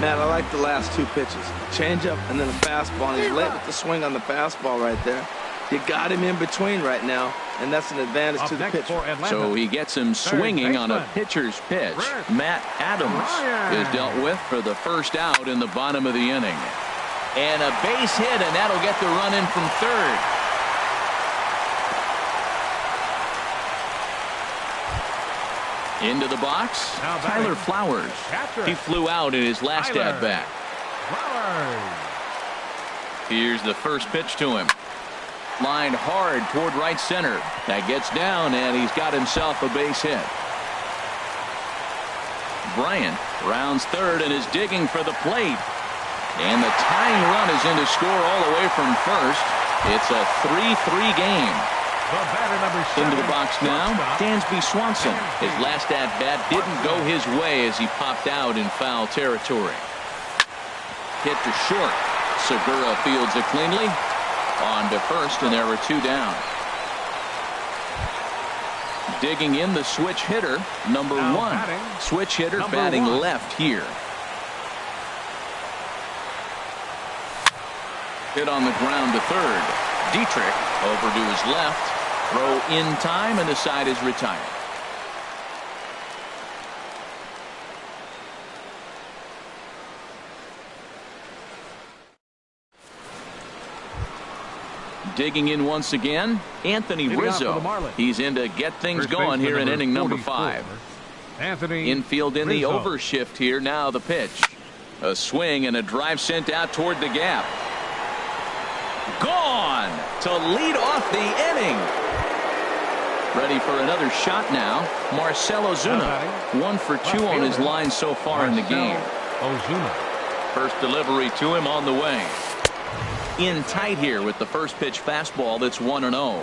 Matt, I like the last 2 pitches. Changeup and then a fastball. And he's late with the swing on the fastball right there. You got him in between right now, and that's an advantage to the pitcher. So he gets him swinging on a pitcher's pitch. Matt Adams is dealt with for the first out in the bottom of the inning. And a base hit, and that'll get the run in from third. Into the box, Tyler Flowers. He flew out in his last at-bat. Here's the first pitch to him. Lined hard toward right center. That gets down, and he's got himself a base hit. Bryant rounds third and is digging for the plate. And the tying run is in to score all the way from first. It's a 3-3 game. The batter, number 7, Into the box now, Dansby Swanson. His last at-bat didn't go his way as he popped out in foul territory. Hit to short. Segura fields it cleanly. On to first, and there are 2 down. Digging in the switch hitter, number 1. Switch hitter batting left here. Hit on the ground to third. Dietrich over to his left. Throw in time, and the side is retired. Digging in once again, Anthony Rizzo. He's in to get things going here in inning number 5. Infield in the overshift here. Now the pitch. A swing and a drive sent out toward the gap. Gone to lead off the inning. Ready for another shot now. Marcell Ozuna. 1 for 2 on his line so far in the game. First delivery to him on the way. In tight here with the first pitch fastball that's 1-0.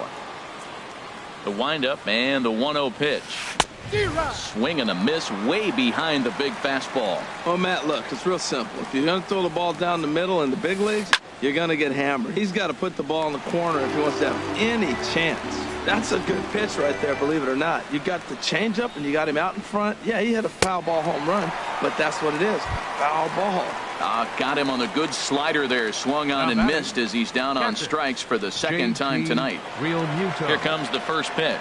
The windup and the 1-0 pitch. Swing and a miss way behind the big fastball. Oh, Matt, look, it's real simple. If you're going to throw the ball down the middle in the big leagues, you're going to get hammered. He's got to put the ball in the corner if he wants to have any chance. That's a good pitch right there, believe it or not. You got the changeup and you got him out in front. Yeah, he had a foul ball home run, but that's what it is. Foul ball. Got him on the good slider there. Swung on and missed as he's down on strikes for the second time tonight. Here comes the first pitch.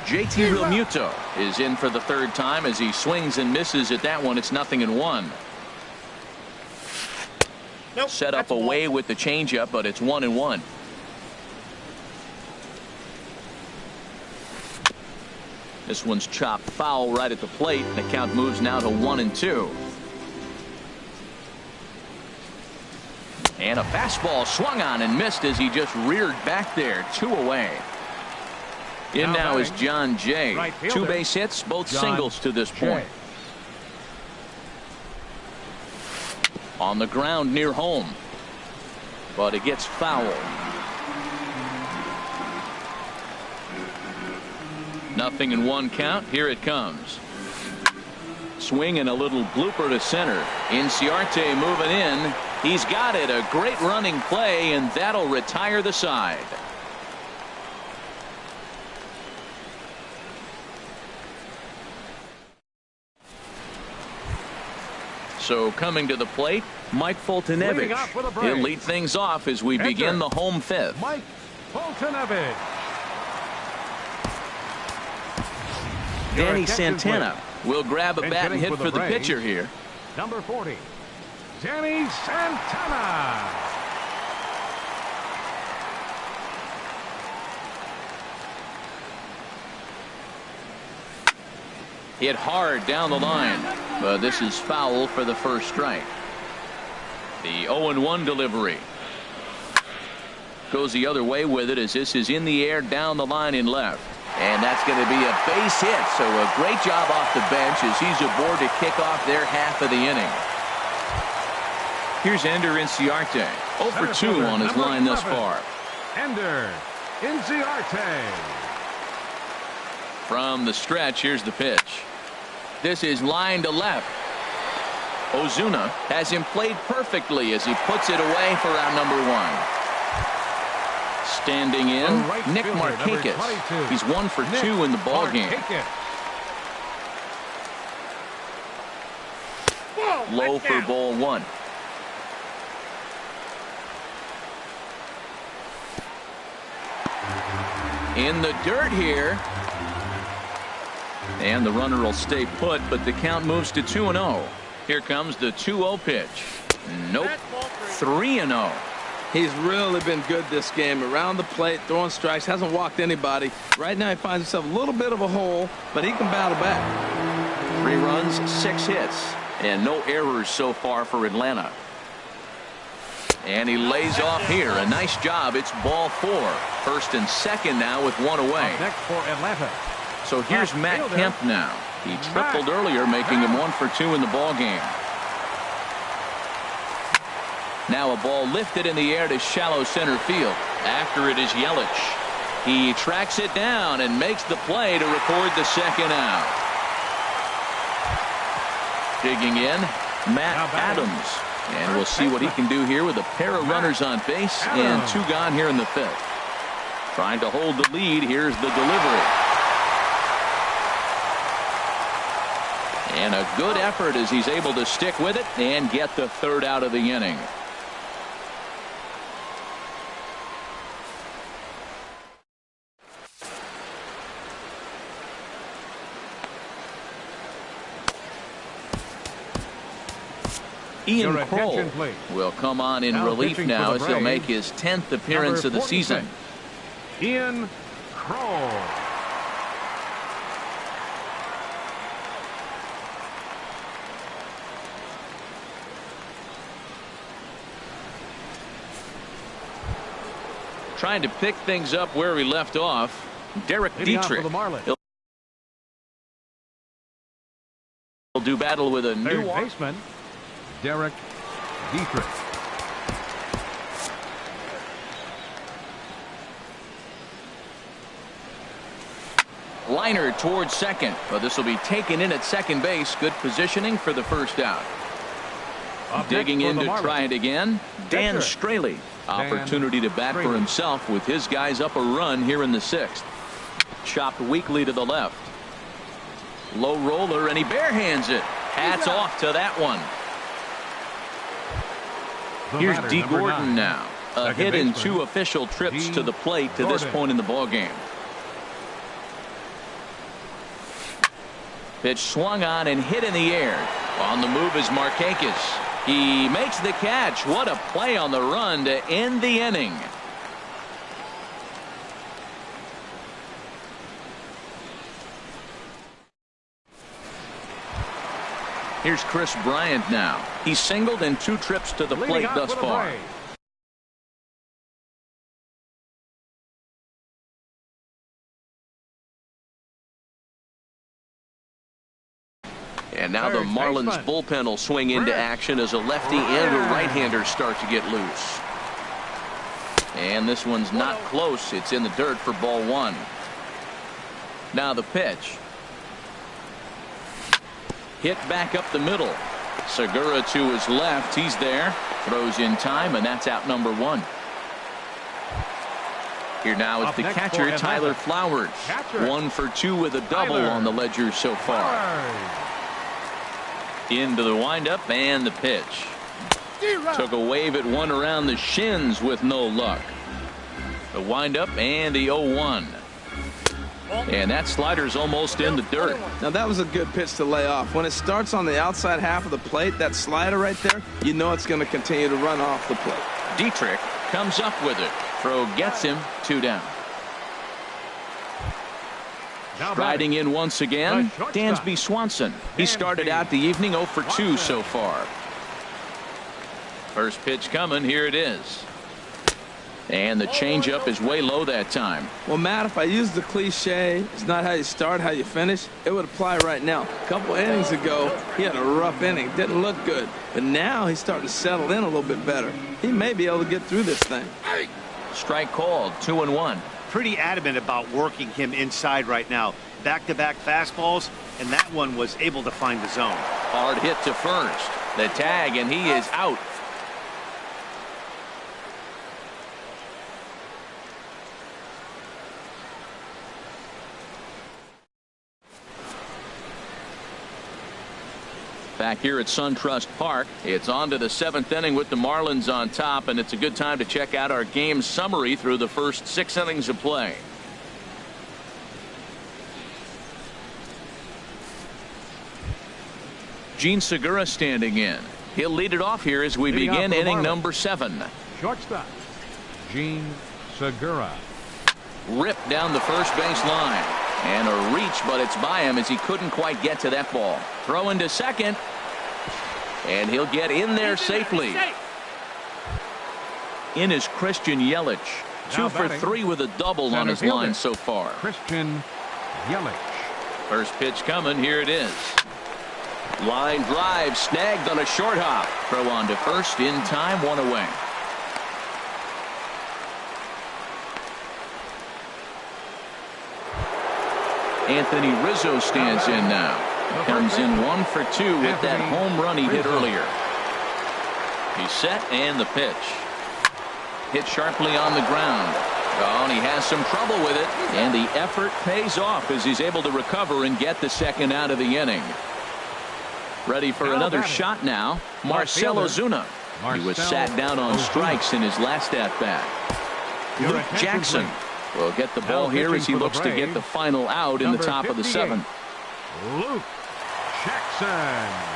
JT Realmuto is in for the third time as he swings and misses at that one. It's 0-1. Nope, set up away with the changeup, but it's 1-1. This one's chopped foul right at the plate. The count moves now to 1-2. And a fastball swung on and missed as he just reared back there. 2 away. In now is John Jay. Right 2 base hits, both singles to this point. On the ground near home. But it gets foul. 0-1 count. Here it comes. Swing and a little blooper to center. Inciarte moving in. He's got it. A great running play, and that'll retire the side. So coming to the plate, Mike Foltynewicz. He'll lead things off as we begin the home 5th. Mike Foltynewicz. Danny Santana will grab a bat and hit for the pitcher here. Number 40, Danny Santana. Hit hard down the line, but this is foul for the first strike. The 0-1 delivery goes the other way with it as this is in the air down the line in left. And that's going to be a base hit. So a great job off the bench as he's aboard to kick off their half of the inning. Here's Ender Inciarte. 0 for 2 on his line thus far. Ender Inciarte. From the stretch, here's the pitch. This is line to left. Ozuna has him played perfectly as he puts it away for out number 1. Standing in, Nick Markakis. He's 1 for 2 in the ball game. Low for ball 1. In the dirt here. And the runner will stay put, but the count moves to 2-0. Here comes the 2-0 pitch. Nope. 3-0. He's really been good this game. Around the plate, throwing strikes, hasn't walked anybody. Right now he finds himself a little bit of a hole, but he can battle back. 3 runs, 6 hits, and no errors so far for Atlanta. And he lays off here. A nice job. It's ball 4. First and second now with 1 away. Next for Atlanta. So here's Matt Kemp now. He tripled earlier, making him 1 for 2 in the ball game. Now a ball lifted in the air to shallow center field. After it is Yelich. He tracks it down and makes the play to record the second out. Digging in, Matt Adams. And we'll see what he can do here with a pair of runners on base and 2 gone here in the 5th. Trying to hold the lead. Here's the delivery. And a good effort as he's able to stick with it and get the 3rd out of the inning. Ian Kroll will come on in relief now as he'll make his 10th appearance of the season. Ian Kroll. Trying to pick things up where we left off. Derek Dietrich. He'll do battle with a new baseman, Derek Dietrich. Liner towards second, but this will be taken in at second base. Good positioning for the 1st out. Digging in to try it again, Dan Straley. Opportunity to bat for himself with his guys up a run here in the 6th. Chopped weakly to the left. Low roller, and he barehands it. Hats off to that one. Here's D. Gordon now. A hit in 2 official trips to the plate to this point in the ballgame. Pitch swung on and hit in the air. On the move is Markakis. He makes the catch. What a play on the run to end the inning. Here's Chris Bryant now. He's singled in 2 trips to the plate thus far. And now the Marlins bullpen will swing into action as a lefty and a right-hander start to get loose. And this one's not close. It's in the dirt for ball 1. Now the pitch. Hit back up the middle. Segura to his left. He's there. Throws in time, and that's out number 1. Here now is the catcher, Tyler Flowers. 1 for 2 with a double on the ledger so far. Into the windup and the pitch. Took a wave at one around the shins with no luck. The windup and the 0-1. And that slider's almost in the dirt. Now that was a good pitch to lay off. When it starts on the outside half of the plate, that slider right there, you know it's going to continue to run off the plate. Dietrich comes up with it. Throw gets him. 2 down. Striding in once again, Dansby Swanson. He started out the evening 0 for 2 so far. First pitch coming. Here it is. And the changeup is way low that time. Well, Matt, if I use the cliche, it's not how you start, how you finish, it would apply right now. A couple innings ago, he had a rough inning. Didn't look good. But now he's starting to settle in a little bit better. He may be able to get through this thing. Strike called. 2-1. Pretty adamant about working him inside right now. Back-to-back fastballs, and that one was able to find the zone. Hard hit to first. The tag, and he is out. Back here at SunTrust Park, it's on to the 7th inning with the Marlins on top, and it's a good time to check out our game summary through the first 6 innings of play. Gene Segura standing in. He'll lead it off here as we begin inning number 7. Shortstop, Gene Segura. Ripped down the first base line. And a reach, but it's by him as he couldn't quite get to that ball. Throw into second. And he'll get in there safely. In is Christian Yelich. 2 for 3 with a double on his line so far. Christian Yelich. First pitch coming. Here it is. Line drive snagged on a short hop. Throw on to first in time, 1 away. Anthony Rizzo stands in now. Comes in 1 for 2 with that home run he hit earlier. He's set and the pitch. Hit sharply on the ground. Oh, and he has some trouble with it. And the effort pays off as he's able to recover and get the second out of the inning. Ready for another shot now. Marcell Ozuna. He was sat down on strikes in his last at-bat. Luke Jackson will get the ball here as he looks to get the final out in the top of the 7th. Luke Jackson.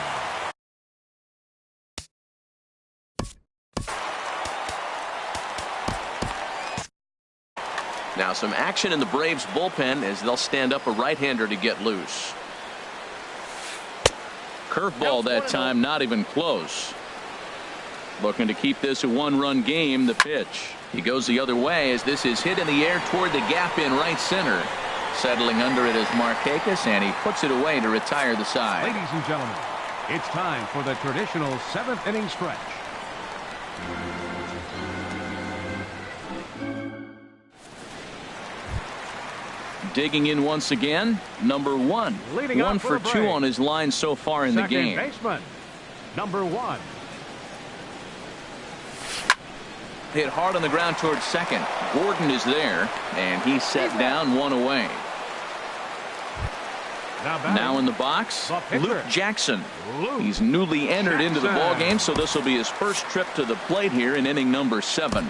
Now some action in the Braves bullpen as they'll stand up a right-hander to get loose. Curveball that time, not even close. Looking to keep this a 1-run game. The pitch. He goes the other way as this is hit in the air toward the gap in right center. Settling under it is Markakis, and he puts it away to retire the side. Ladies and gentlemen, it's time for the traditional 7th inning stretch. Digging in once again, number 1. 1 for 2 on his line so far in the game. Second baseman, number 1. Hit hard on the ground towards second. Gordon is there, and he's set down 1 away. Now in the box, Luke Jackson. He's newly entered into the ball game, so this will be his first trip to the plate here in inning number 7.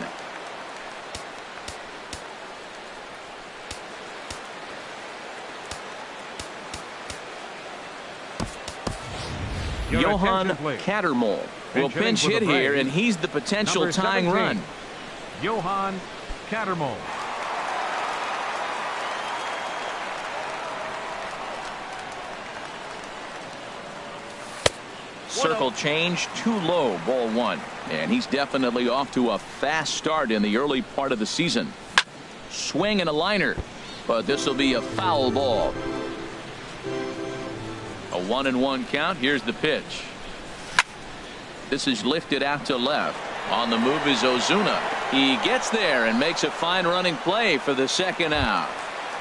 Johan Cattermole will pinch hit here, and he's the potential tying run. Johan Cattermole. Circle change, too low, ball 1. And he's definitely off to a fast start in the early part of the season. Swing and a liner, but this will be a foul ball. A 1-1 count. Here's the pitch. This is lifted out to left. On the move is Ozuna. He gets there and makes a fine running play for the second out.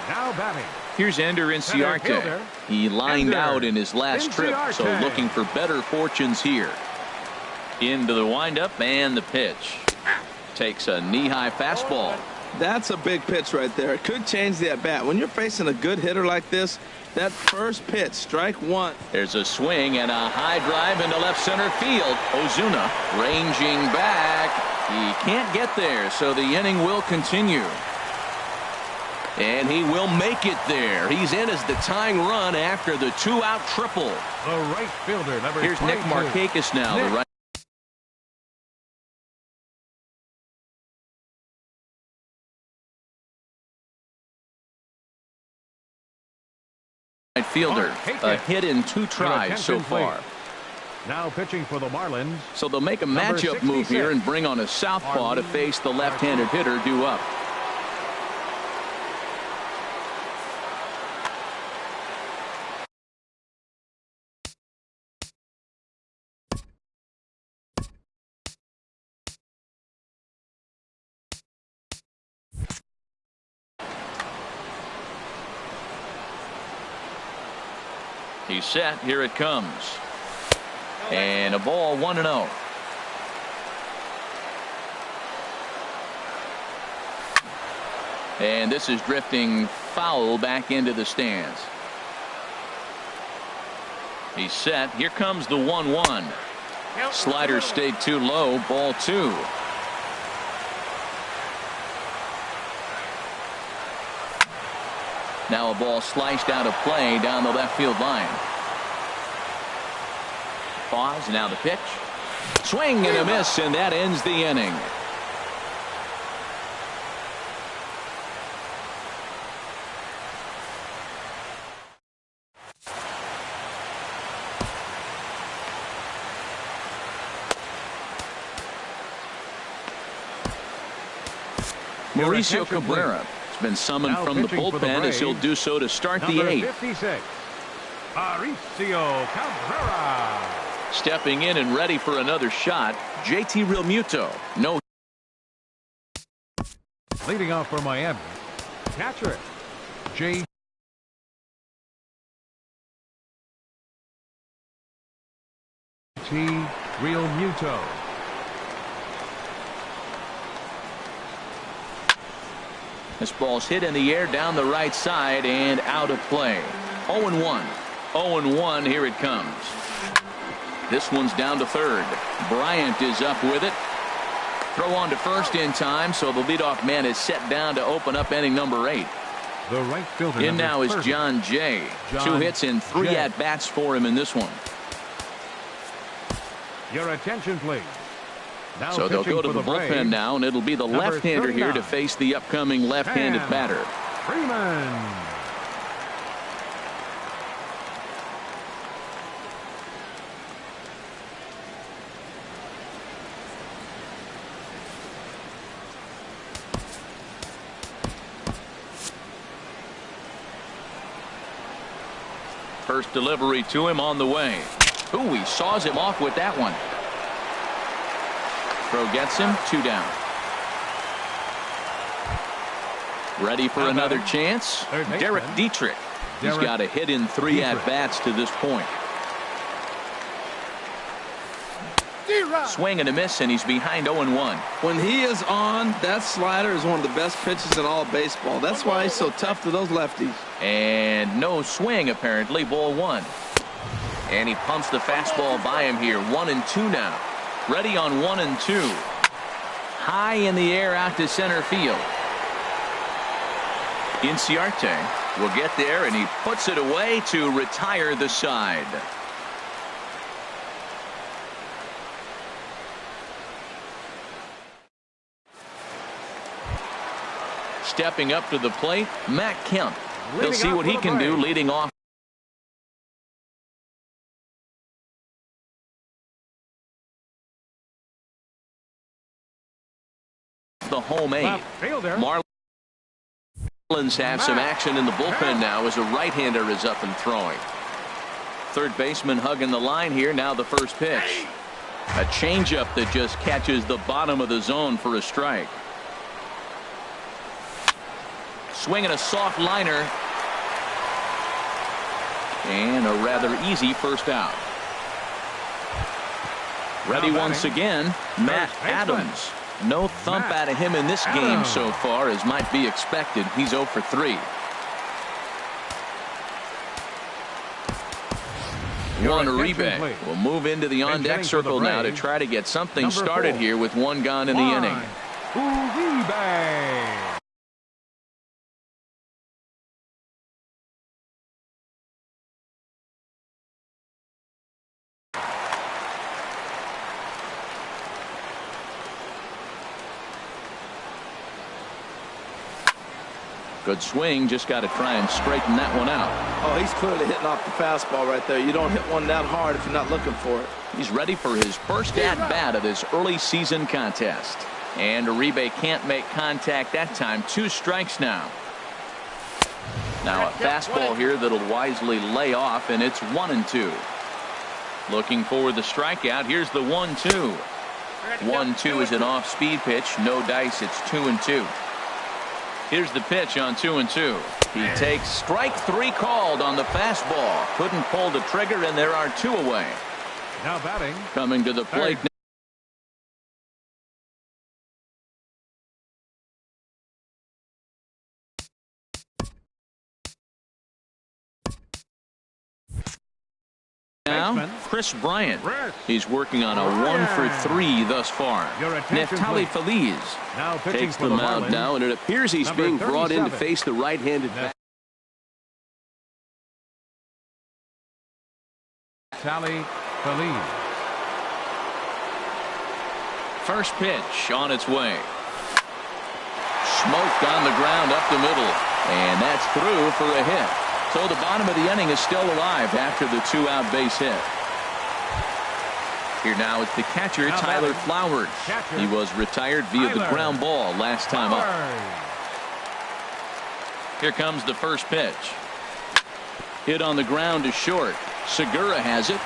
Now batting. Here's Ender Inciarte. He lined out in his last trip, so looking for better fortunes here. Into the windup and the pitch. Takes a knee-high fastball. That's a big pitch right there. It could change the at-bat. When you're facing a good hitter like this, that first pitch, strike 1. There's a swing and a high drive into left center field. Ozuna ranging back. He can't get there, so the inning will continue. And he will make it there. He's in as the tying run after the 2-out triple. The right fielder, number 22. Here's Nick Markakis now. The right fielder. A hit in 2 tries so far. Now pitching for the Marlins. So they'll make a matchup move here and bring on a southpaw to face the left-handed hitter due up. He's set. Here it comes. And a ball 1-0. And this is drifting foul back into the stands. He's set. Here comes the 1-1. Slider stayed too low. Ball 2. Now a ball sliced out of play down the left field line. Pause. Now the pitch. Swing and a miss, and that ends the inning. Mauricio Cabrera has been summoned from the bullpen as he'll do so to start the 8th. 56. Mauricio Cabrera. Stepping in and ready for another shot, JT Realmuto. No. Leading off for Miami, catcher JT Realmuto. This ball's hit in the air down the right side and out of play. 0-1. 0-1. Here it comes. This one's down to third. Bryant is up with it. Throw on to first in time, so the leadoff man is set down to open up inning number 8. The right fielder in now is John Jay. 2 hits and 3 at-bats for him in this one. Your attention, please. Now so they'll go to the bullpen now, and it'll be the left-hander here to face the upcoming left-handed batter. Freeman. First delivery to him on the way. Ooh, he saws him off with that one. Throw gets him, 2 down. Ready for another chance. Derek Dietrich. He's got a hit in 3 at-bats to this point. Swing and a miss, and he's behind 0-1. When he is on, that slider is one of the best pitches in all of baseball. That's why he's so tough to those lefties. And no swing, apparently. Ball 1. And he pumps the fastball by him here. 1-2 now. Ready on 1-2. High in the air out to center field. Inciarte will get there, and he puts it away to retire the side. Stepping up to the plate, Matt Kemp. We'll see what he can do leading off. The home 8. Marlins have some action in the bullpen now as a right-hander is up and throwing. Third baseman hugging the line here. Now the first pitch. A changeup that just catches the bottom of the zone for a strike. Swinging a soft liner. And a rather easy first out. Ready once again, Matt Adams. No thump out of him in this game so far, as might be expected. He's 0 for 3. Juan Uribe will move into the on-deck circle now to try to get something started here with 1 gone in the inning. Uribe. Good swing, just got to try and straighten that one out. Oh, he's clearly hitting off the fastball right there. You don't hit one that hard if you're not looking for it. He's ready for his first at-bat of this early season contest. And Uribe can't make contact that time. 2 strikes now. Now a fastball here that'll wisely lay off, and it's 1-2. Looking for the strikeout. Here's the 1-2. 1-2 is an off-speed pitch. No dice. It's 2-2. Here's the pitch on 2-2. He takes strike 3 called on the fastball. Couldn't pull the trigger, and there are 2 away. Now batting. Coming to the plate. Now, Chris Bryant. He's working on a 1 for 3 thus far. Neftali Feliz takes the mound now, and it appears he's being brought in to face the right-handed batter. Neftali Feliz. First pitch on its way. Smoked on the ground up the middle, and that's through for a hit. So the bottom of the inning is still alive after the 2-out base hit. Here now is the catcher, Tyler Flowers. He was retired via the ground ball last time up. Here comes the first pitch. Hit on the ground is short. Segura has it.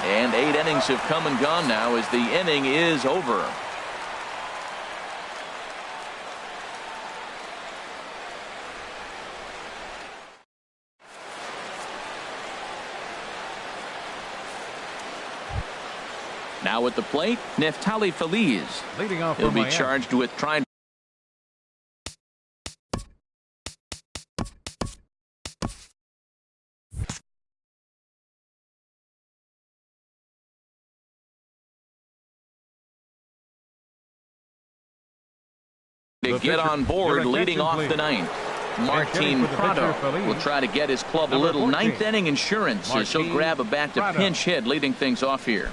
And 8 innings have come and gone now as the inning is over. Now at the plate, Neftali Feliz. Leading off He'll for be Miami. charged with trying to get on board leading off the ninth. Martin Prado will try to get his club a little ninth inning insurance as he'll grab a bat to pinch hit leading things off here.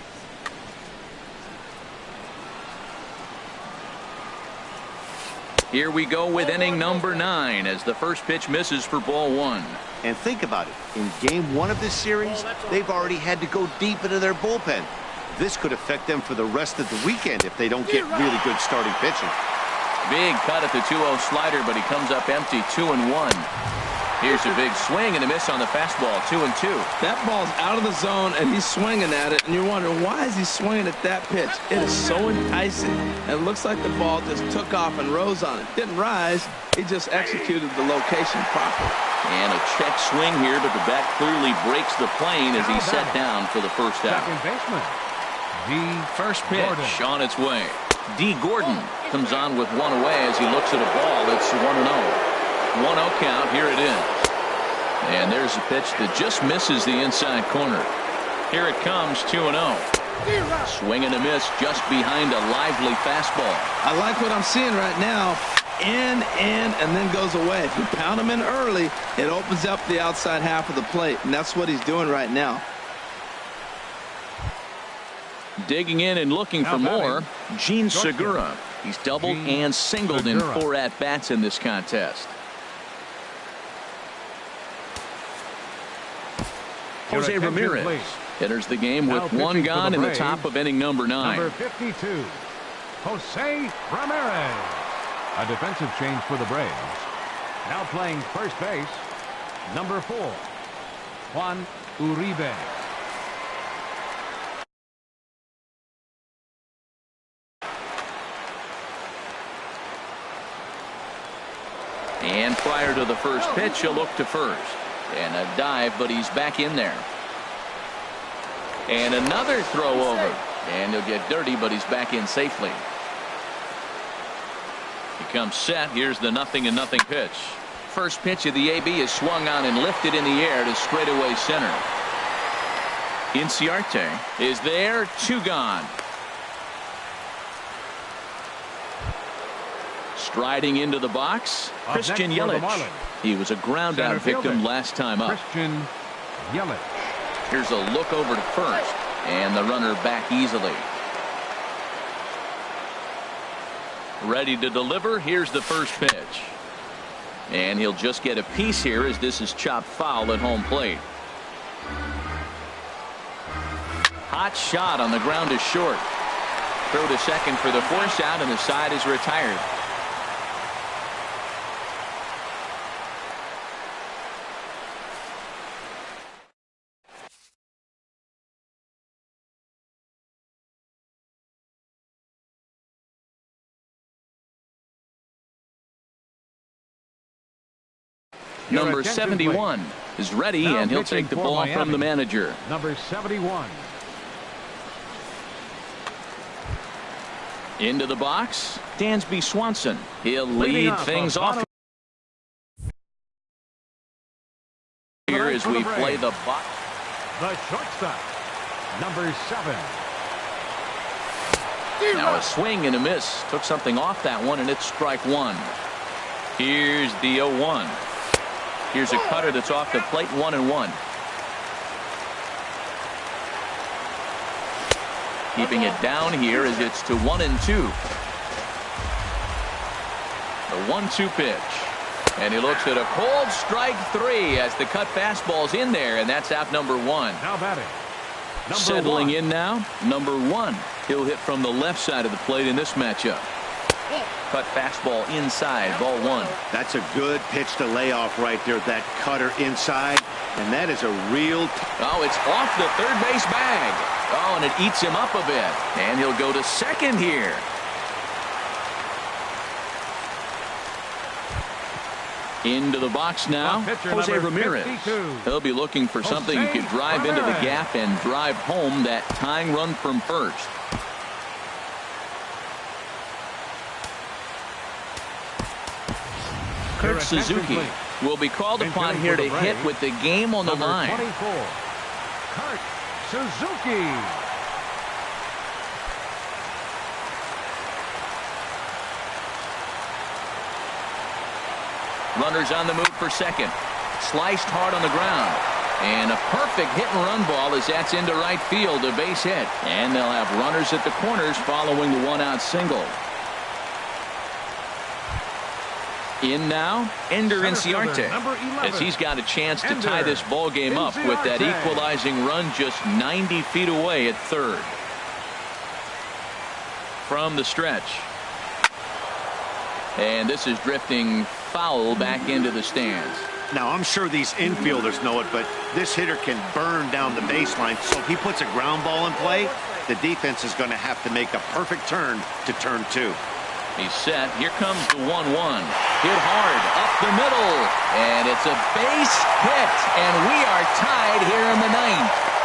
Here we go with inning number 9 as the first pitch misses for ball 1. And think about it. In game 1 of this series, they've already had to go deep into their bullpen. This could affect them for the rest of the weekend if they don't get really good starting pitching. Big cut at the 2-0 slider, but he comes up empty. 2-1. Here's a big swing and a miss on the fastball. 2-2. That ball's out of the zone, and he's swinging at it, and you're wondering, why is he swinging at that pitch? It is so enticing, and it looks like the ball just took off and rose on it. Didn't rise. He just executed the location properly. And a check swing here, but the bat clearly breaks the plane as he's set down for the first out. Second baseman. First pitch on its way. D. Gordon comes on with one away as he looks at a ball. It's 1-0. 1-0 count. Here it is. And there's a pitch that just misses the inside corner. Here it comes. 2-0. Swing and a miss just behind a lively fastball. I like what I'm seeing right now. In, and then goes away. If you pound him in early, it opens up the outside half of the plate, and that's what he's doing right now. Digging in and looking for more, Gene Segura. He's doubled and singled in 4 at-bats in this contest. Jose Ramirez enters the game with 1 gone in the top of inning number 9. Number 52, Jose Ramirez. A defensive change for the Braves. Now playing first base, number 4, Juan Uribe. And prior to the first pitch, he'll look to first. And a dive, but he's back in there. And another throw over. And he'll get dirty, but he's back in safely. He comes set. Here's the 0-0 pitch. First pitch of the AB is swung on and lifted in the air to straightaway center. Inciarte is there. 2 gone. Striding into the box, Christian Yelich. He was a ground out victim last time up. Christian Yelich. Here's a look over to first, and the runner back easily. Ready to deliver. Here's the first pitch. And he'll just get a piece here as this is chopped foul at home plate. Hot shot on the ground is short. Throw to second for the force out, and the side is retired. Number 71 is ready, and he'll take the ball from the manager. Number 71. Into the box, Dansby Swanson. He'll lead things off here as we play the box. The shortstop, number 7. Now a swing and a miss. Took something off that one, and it's strike 1. Here's the 0-1. Here's a cutter that's off the plate. 1-1. Keeping it down here as it's to 1-2. The 1-2 pitch. And he looks at a cold strike 3 as the cut fastball's in there, and that's out number 1. Now batting. Settling in now, number 1. He'll hit from the left side of the plate in this matchup. Cut fastball inside, ball 1. That's a good pitch to lay off right there, that cutter inside, and that is a real... Oh, it's off the third base bag. Oh, and it eats him up a bit, and he'll go to second here. Into the box now, Jose Ramirez. 52. He'll be looking for something he could drive into the gap and drive home that tying run from first. Kurt Suzuki will be called upon here to hit with the game on the line. 24, Kurt Suzuki. Runners on the move for second. Sliced hard on the ground. And a perfect hit and run ball as that's into right field, a base hit. And they'll have runners at the corners following the one-out single. In now, Ender Inciarte, as he's got a chance to tie this ball game up with that equalizing run just 90 feet away at third. From the stretch. And this is drifting foul back into the stands. Now, I'm sure these infielders know it, but this hitter can burn down the baseline. So if he puts a ground ball in play, the defense is going to have to make a perfect turn to turn 2. He's set. Here comes the 1-1. Hit hard up the middle. And it's a base hit. And we are tied here in the 9th.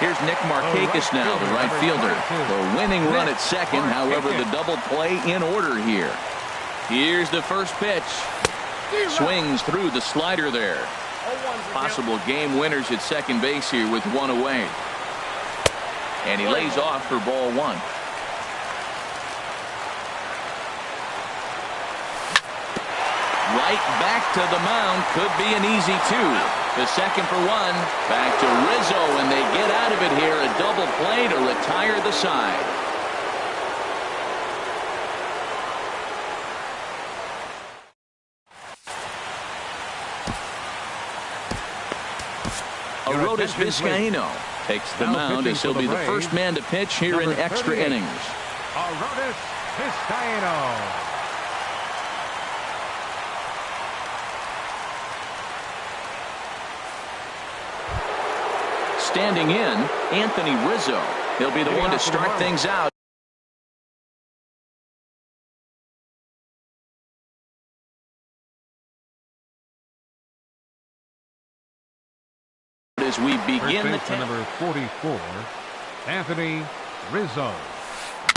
Here's Nick Markakis now, the right fielder. The winning run at second. However, the double play in order here. Here's the first pitch. Swings through the slider there. Possible game winners at second base here with one away. And he lays off for ball 1. Right back to the mound. Could be an easy 2. The second for 1. Back to Rizzo, and they get out of it here. A double play to retire the side. Arodys Vizcaíno takes the mound as he'll be the first man to pitch here in extra innings. Arodys Vizcaíno. Standing in, Anthony Rizzo. He'll be the one to start things out. As we begin the 10th. Number 44, Anthony Rizzo.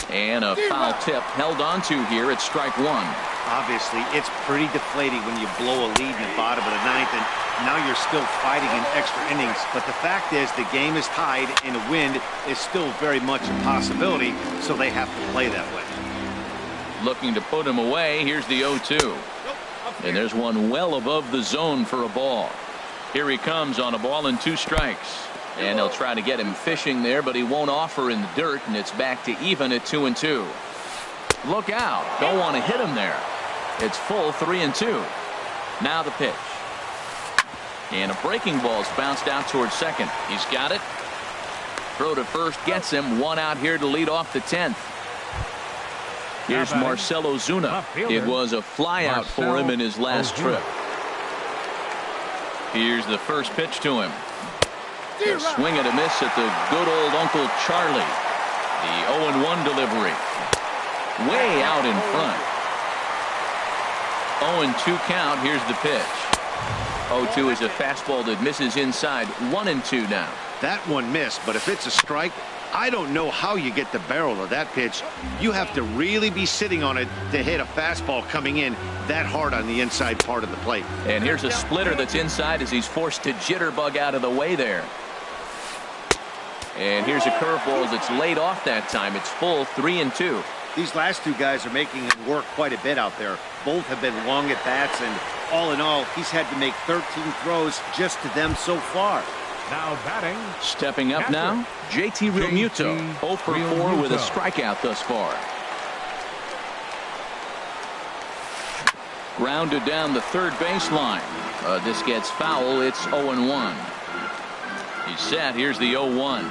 And a foul tip held onto here at strike 1. Obviously, it's pretty deflating when you blow a lead in the bottom of the 9th, and now you're still fighting in extra innings. But the fact is, the game is tied, and a win is still very much a possibility, so they have to play that way. Looking to put him away. Here's the 0-2. And there's one well above the zone for a ball. Here he comes on a ball and 2 strikes. And they'll try to get him fishing there, but he won't offer in the dirt, and it's back to even at 2-2. Look out. Don't want to hit him there. It's full 3-2. Now the pitch. And a breaking ball's bounced out towards second. He's got it. Throw to first gets him. 1 out here to lead off the 10th. Here's Marcell Ozuna. It was a flyout for him in his last trip. Here's the first pitch to him. A swing and a miss at the good old Uncle Charlie. The 0-1 delivery. Way out in front. 0-2 count. Here's the pitch. 0-2 is a fastball that misses inside. 1-2 now. That one missed, but if it's a strike, I don't know how you get the barrel of that pitch. You have to really be sitting on it to hit a fastball coming in that hard on the inside part of the plate. And here's a splitter that's inside as he's forced to jitterbug out of the way there. And here's a curveball that's laid off that time. It's full 3-2. These last 2 guys are making him work quite a bit out there. Both have been long at bats, and all in all, he's had to make 13 throws just to them so far. Now batting. Stepping up now, JT Realmuto. 0 for 4 with a strikeout thus far. Grounded down the third baseline. This gets foul. It's 0-1. He's set. Here's the 0-1.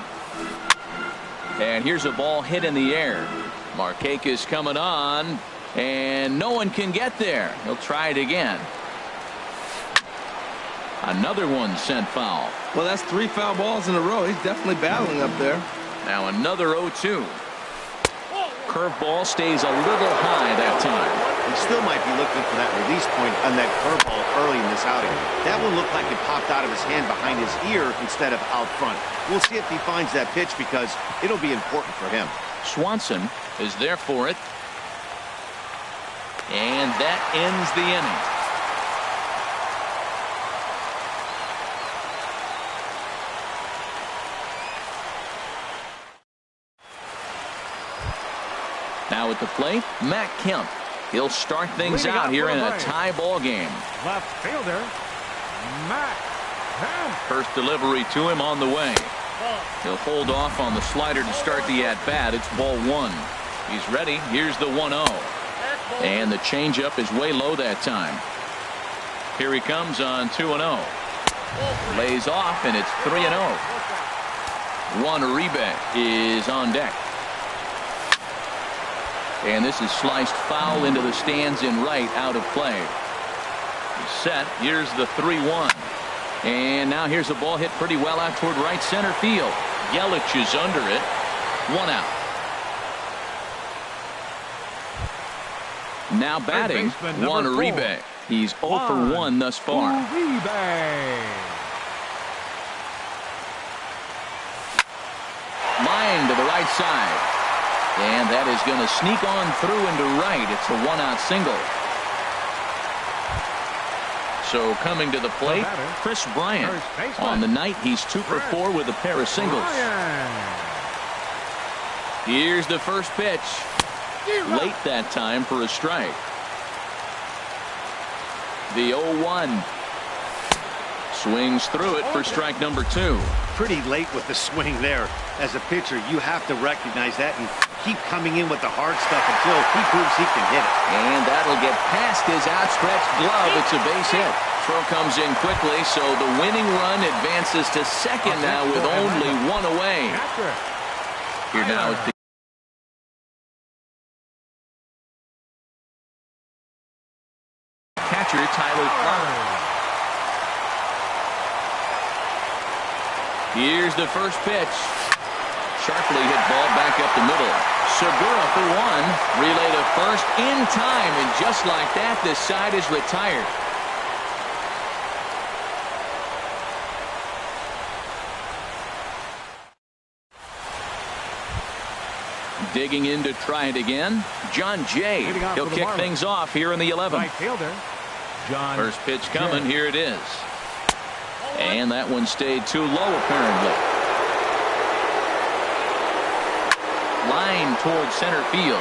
And here's a ball hit in the air. Markakis coming on, and no one can get there. He'll try it again. Another one sent foul. Well, that's 3 foul balls in a row. He's definitely battling up there. Now another 0-2. Curveball stays a little high that time. He still might be looking for that release point on that curveball early in this outing. That one looked like it popped out of his hand behind his ear instead of out front. We'll see if he finds that pitch because it'll be important for him. Swanson is there for it. And that ends the inning. Now at the plate, Matt Kemp. He'll start things out here in a tie ball game. Left fielder, Matt Kemp. First delivery to him on the way. He'll hold off on the slider to start the at-bat. It's ball 1. He's ready. Here's the 1-0. And the changeup is way low that time. Here he comes on 2-0. Lays off, and it's 3-0. Juan Uribe is on deck. And this is sliced foul into the stands in right, out of play. He's set. Here's the 3-1. And now here's a ball hit pretty well out toward right center field. Yelich is under it. 1 out. Now batting, Juan Uribe. He's 0 for 1 thus far. Line to the right side. And that is going to sneak on through into right. It's a 1-out single. So coming to the plate, Chris Bryant. On the night, he's 2 for 4 with a pair of singles. Here's the first pitch. Late that time for a strike. The 0-1. Swings through it for strike number 2. Pretty late with the swing there. As a pitcher, you have to recognize that and keep coming in with the hard stuff until he proves he can hit it. And that'll get past his outstretched glove. It's a base hit. Throw comes in quickly, so the winning run advances to second now with only 1 away. Here now is the catcher, Tyler Clark. Here's the first pitch. Sharply hit ball back up the middle. Segura for 1. Relay to first in time, and just like that, this side is retired. Digging in to try it again, John Jay. He'll kick things off here in the 11th. Right fielder, John First pitch coming. Here it is. And that one stayed too low, apparently. Line towards center field.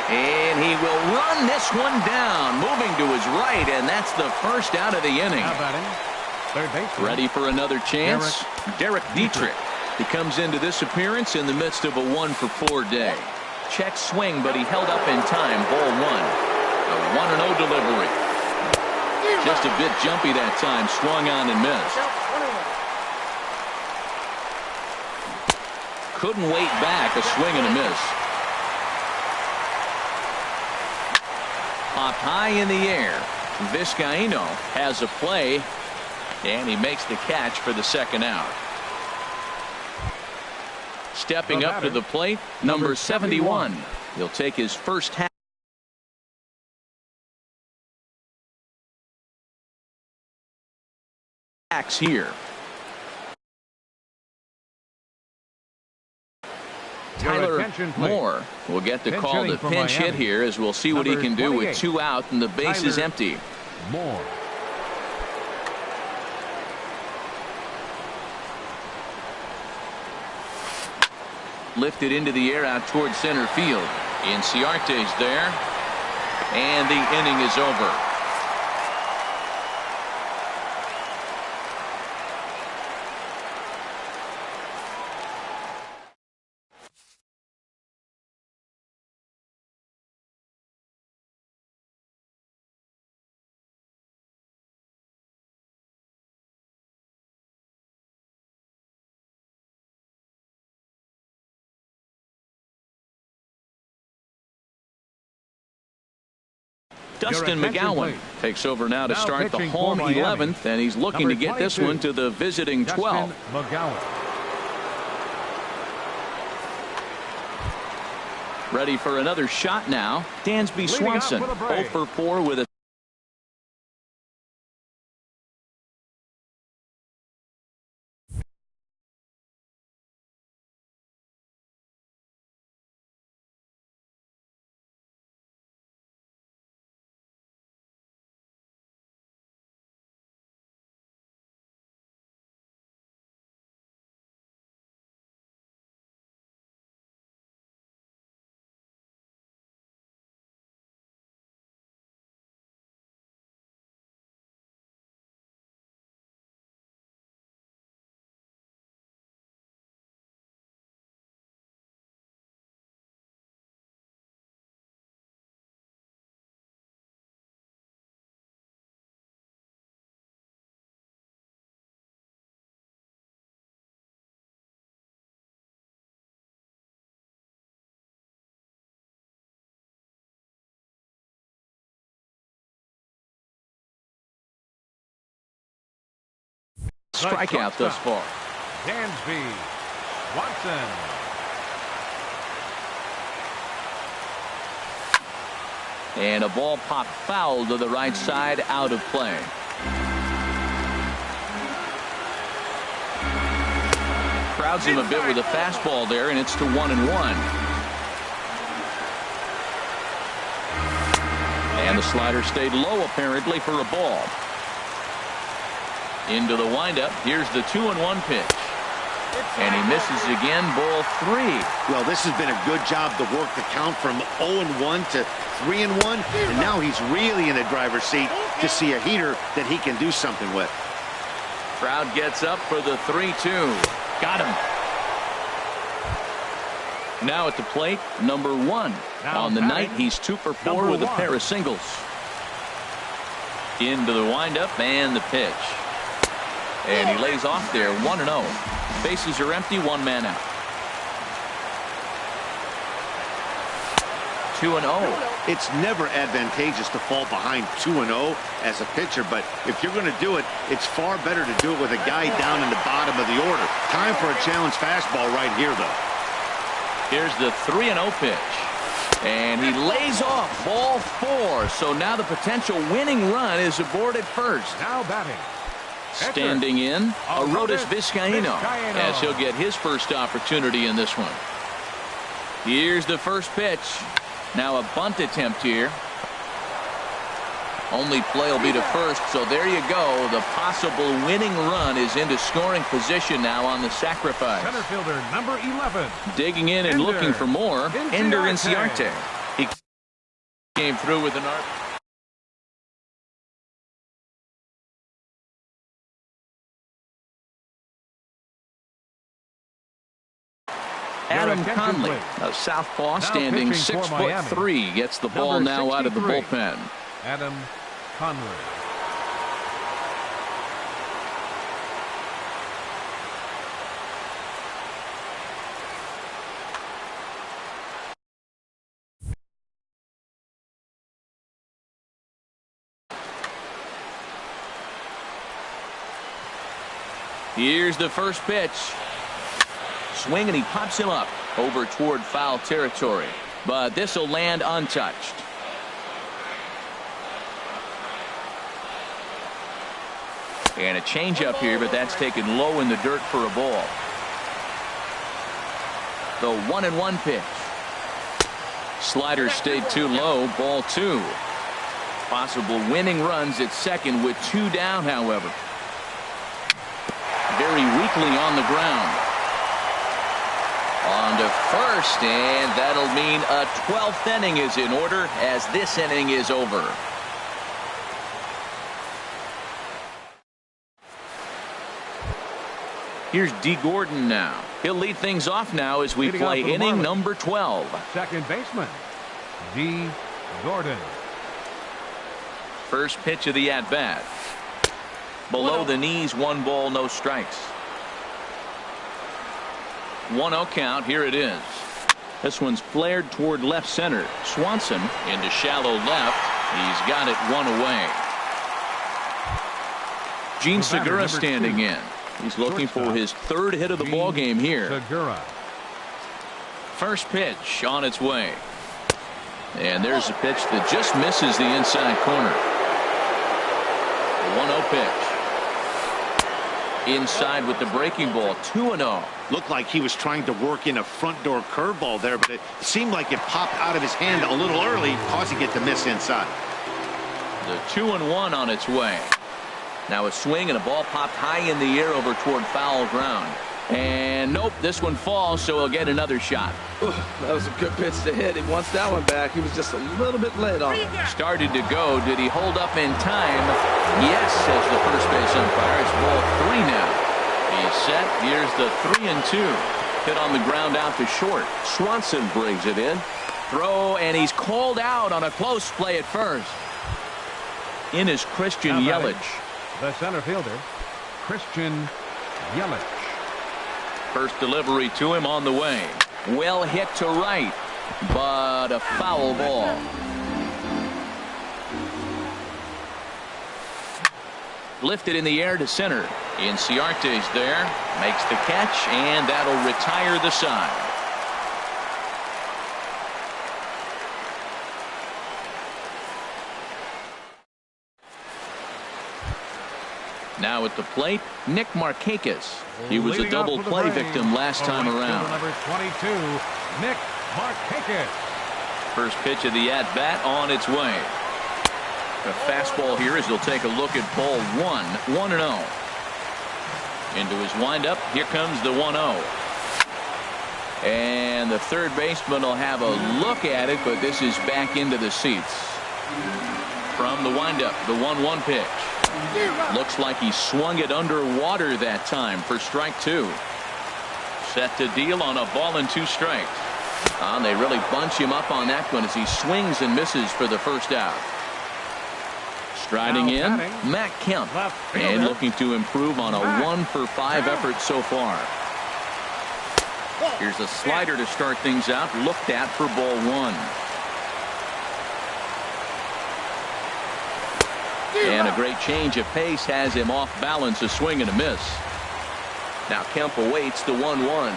And he will run this one down, moving to his right, and that's the first out of the inning. Third base. Ready for another chance? Derek Dietrich. He comes into this appearance in the midst of a 1 for 4 day. Check swing, but he held up in time. Ball 1. A 1-0 delivery. Just a bit jumpy that time. Swung on and missed. Couldn't wait back. A swing and a miss. Popped high in the air. Vizcaíno has a play, and he makes the catch for the second out. Stepping up to the plate, number 71. He'll take his first hacks here. Tyler Moore will get the call to pinch hit here, as we'll see what he can do with 2 out and the base is empty. Moore. Lifted into the air out towards center field. Inciarte's there. And the inning is over. Dustin McGowan takes over now to start the pitching home for Miami, 11th, and he's looking to get this 22, one to the visiting 12. Dustin McGowan. Ready for another shot now. Dansby Swanson, 0 for 4 with a strikeout thus far. Dansby Swanson. And a ball popped foul to the right side, out of play. Crowds him a bit with a fastball there, and it's to 1-1. And the slider stayed low apparently for a ball. Into the windup. Here's the 2-1 pitch. And he misses again, ball 3. Well, this has been a good job to work the count from 0-1 to 3-1. And now he's really in the driver's seat to see a heater that he can do something with. Crowd gets up for the 3-2. Got him. Now at the plate, number 1. On the night, he's 2 for 4 with a pair of singles. Into the windup and the pitch. And he lays off there, 1-0. Bases are empty, 1 man out. 2-0. It's never advantageous to fall behind 2-0 as a pitcher, but if you're going to do it, it's far better to do it with a guy down in the bottom of the order. Time for a challenge fastball right here, though. Here's the 3-0 pitch. And he lays off, ball 4. So now the potential winning run is aboard at first. Now batting. Standing in, Arodys Vizcaíno, as he'll get his first opportunity in this one. Here's the first pitch. Now a bunt attempt here. Only play will be to first, so there you go. The possible winning run is into scoring position now on the sacrifice. Center fielder number 11. Digging in and looking for more, Ender Inciarte. He came through with an arc. Adam Conley, a southpaw, standing 6'3", gets the ball now out of the bullpen. Adam Conley. Here's the first pitch. Swing, and he pops him up over toward foul territory, but this will land untouched. And a changeup here, but that's taken low in the dirt for a ball. The 1-1 pitch. Slider stayed too low, ball 2. Possible winning runs at second with 2 down, however. Very weakly on the ground. On to first, and that'll mean a 12th inning is in order as this inning is over. Here's D. Gordon now. He'll lead things off now as we play inning number 12. Second baseman, D. Gordon. First pitch of the at-bat. Below the knees, 1 ball, no strikes. 1-0 count. Here it is. This one's flared toward left center. Swanson into shallow left, He's got it one away. Gene Segura standing in. He's looking for his third hit of the ball game here. Segura. First pitch on its way. And there's a pitch that just misses the inside corner. The 1-0 pitch. Inside with the breaking ball, 2-0. Looked like he was trying to work in a front door curveball there, but it seemed like it popped out of his hand a little early, causing it to miss inside. The 2-1 on its way. Now a swing and a ball popped high in the air over toward foul ground. And nope, this one falls, so he'll get another shot. Ooh, that was a good pitch to hit. He wants that one back. He was just a little bit late on it. Started to go. Did he hold up in time? Yes, says the first base umpire. It's ball 3 now. He's set. Here's the 3-2. Hit on the ground out to short. Swanson brings it in. Throw, and he's called out on a close play at first. In is Christian Yelich. The center fielder, Christian Yelich. First delivery to him on the way. Well hit to right, but a foul ball. Lifted in the air to center. Inciarte's there. Makes the catch, and that'll retire the side. Now at the plate, Nick Markakis. He was a double play victim last time around. Number 22, Nick Markakis. First pitch of the at-bat on its way. A fastball here as he'll take a look at ball 1-0. Into his windup. Here comes the 1-0. And the third baseman will have a look at it, but this is back into the seats. From the windup, the 1-1 pitch. Looks like he swung it underwater that time for strike 2. Set to deal on a ball and 2 strikes. They really bunch him up on that one as he swings and misses for the first out. Striding in, Matt Kemp, and looking to improve on a 1-for-5 effort so far. Here's a slider to start things out, looked at for ball 1. And a great change of pace has him off balance, a swing and a miss. Now Kemp awaits the 1-1.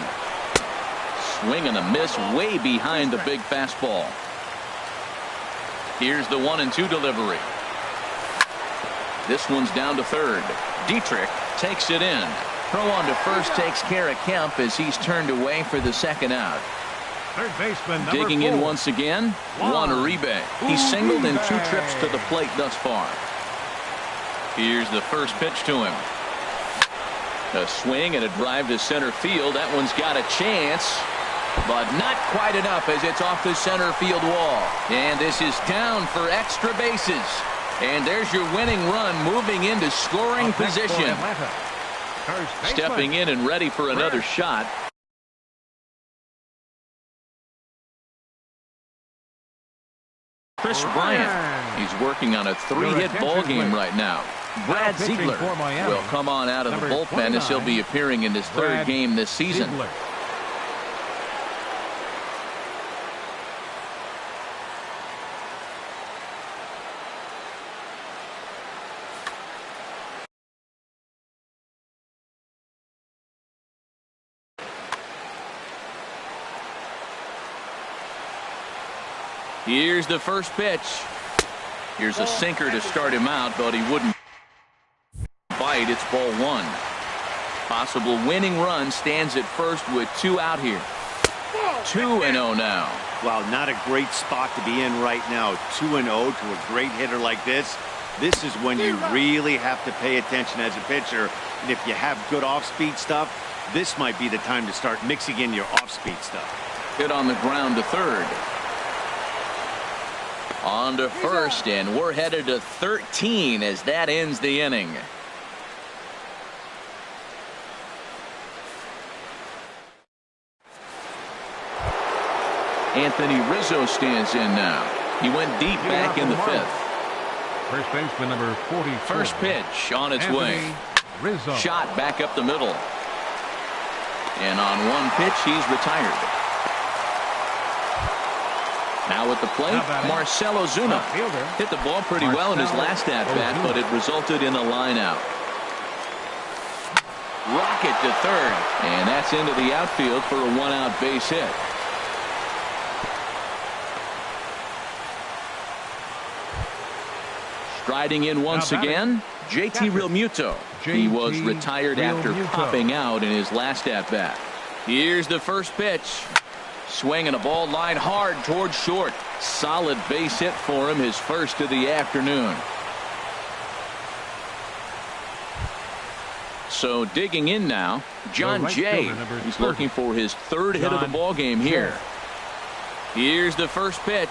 Swing and a miss way behind the big fastball. Here's the 1-2 delivery. This one's down to third. Dietrich takes it in. Throw on to first takes care of Kemp as he's turned away for the second out. Third baseman, number Digging 4. in once again, Juan Uribe. He's singled in 2 trips to the plate thus far. Here's the first pitch to him. A swing and a drive to center field. That one's got a chance, but not quite enough as it's off the center field wall. And this is down for extra bases. And there's your winning run moving into scoring position. Stepping in and ready for another shot. Chris Bryant. He's working on a 3-hit ball game right now. Brad Ziegler will come on out of the bullpen as he'll be appearing in his 3rd game this season. Here's the first pitch. Here's a sinker to start him out, but he wouldn't bite. It's ball 1. Possible winning run stands at first with 2 out here. 2-0 now. Wow, not a great spot to be in right now. 2-0 to a great hitter like this. This is when you really have to pay attention as a pitcher. And if you have good off-speed stuff, this might be the time to start mixing in your off-speed stuff. Hit on the ground to third. On to first, and we're headed to 13 as that ends the inning. Anthony Rizzo stands in now. He went deep back in the 5th. First baseman number 44. First pitch on its way. Rizzo. Shot back up the middle. And on one pitch, he's retired. Now at the plate, Marcell Ozuna. Hit the ball pretty well in his last at-bat, but it resulted in a line-out. Rocket to third, and that's into the outfield for a one-out base hit. Striding in once again, JT Realmuto. He was retired after popping out in his last at-bat. Here's the first pitch. Swinging a ball line hard towards short. Solid base hit for him, his first of the afternoon. So digging in now, John Jay. He's looking for his third hit of the ball game here. Here's the first pitch.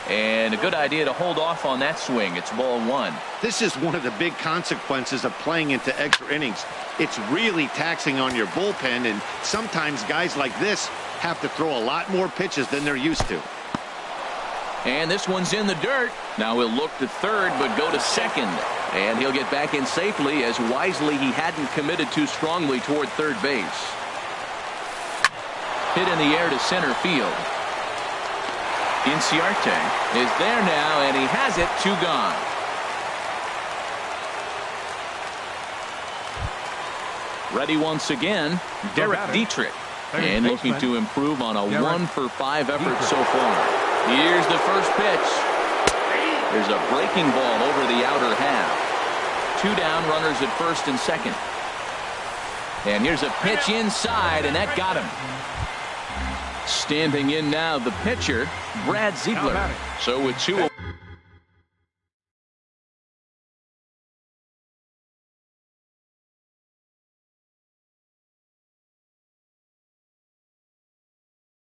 And a good idea to hold off on that swing. It's ball one. This is one of the big consequences of playing into extra innings. It's really taxing on your bullpen, and sometimes guys like this have to throw a lot more pitches than they're used to. And this one's in the dirt. Now he'll look to third but go to second. And he'll get back in safely, as wisely he hadn't committed too strongly toward third base. Hit in the air to center field. Inciarte is there now, and he has it. Two gone. Ready once again, Derek Dietrich. And looking to improve on a 1-for-5 effort so far. Here's the first pitch. There's a breaking ball over the outer half. Two down, runners at first and second. And here's a pitch inside, and that got him. Standing in now, the pitcher, Brad Ziegler. So with two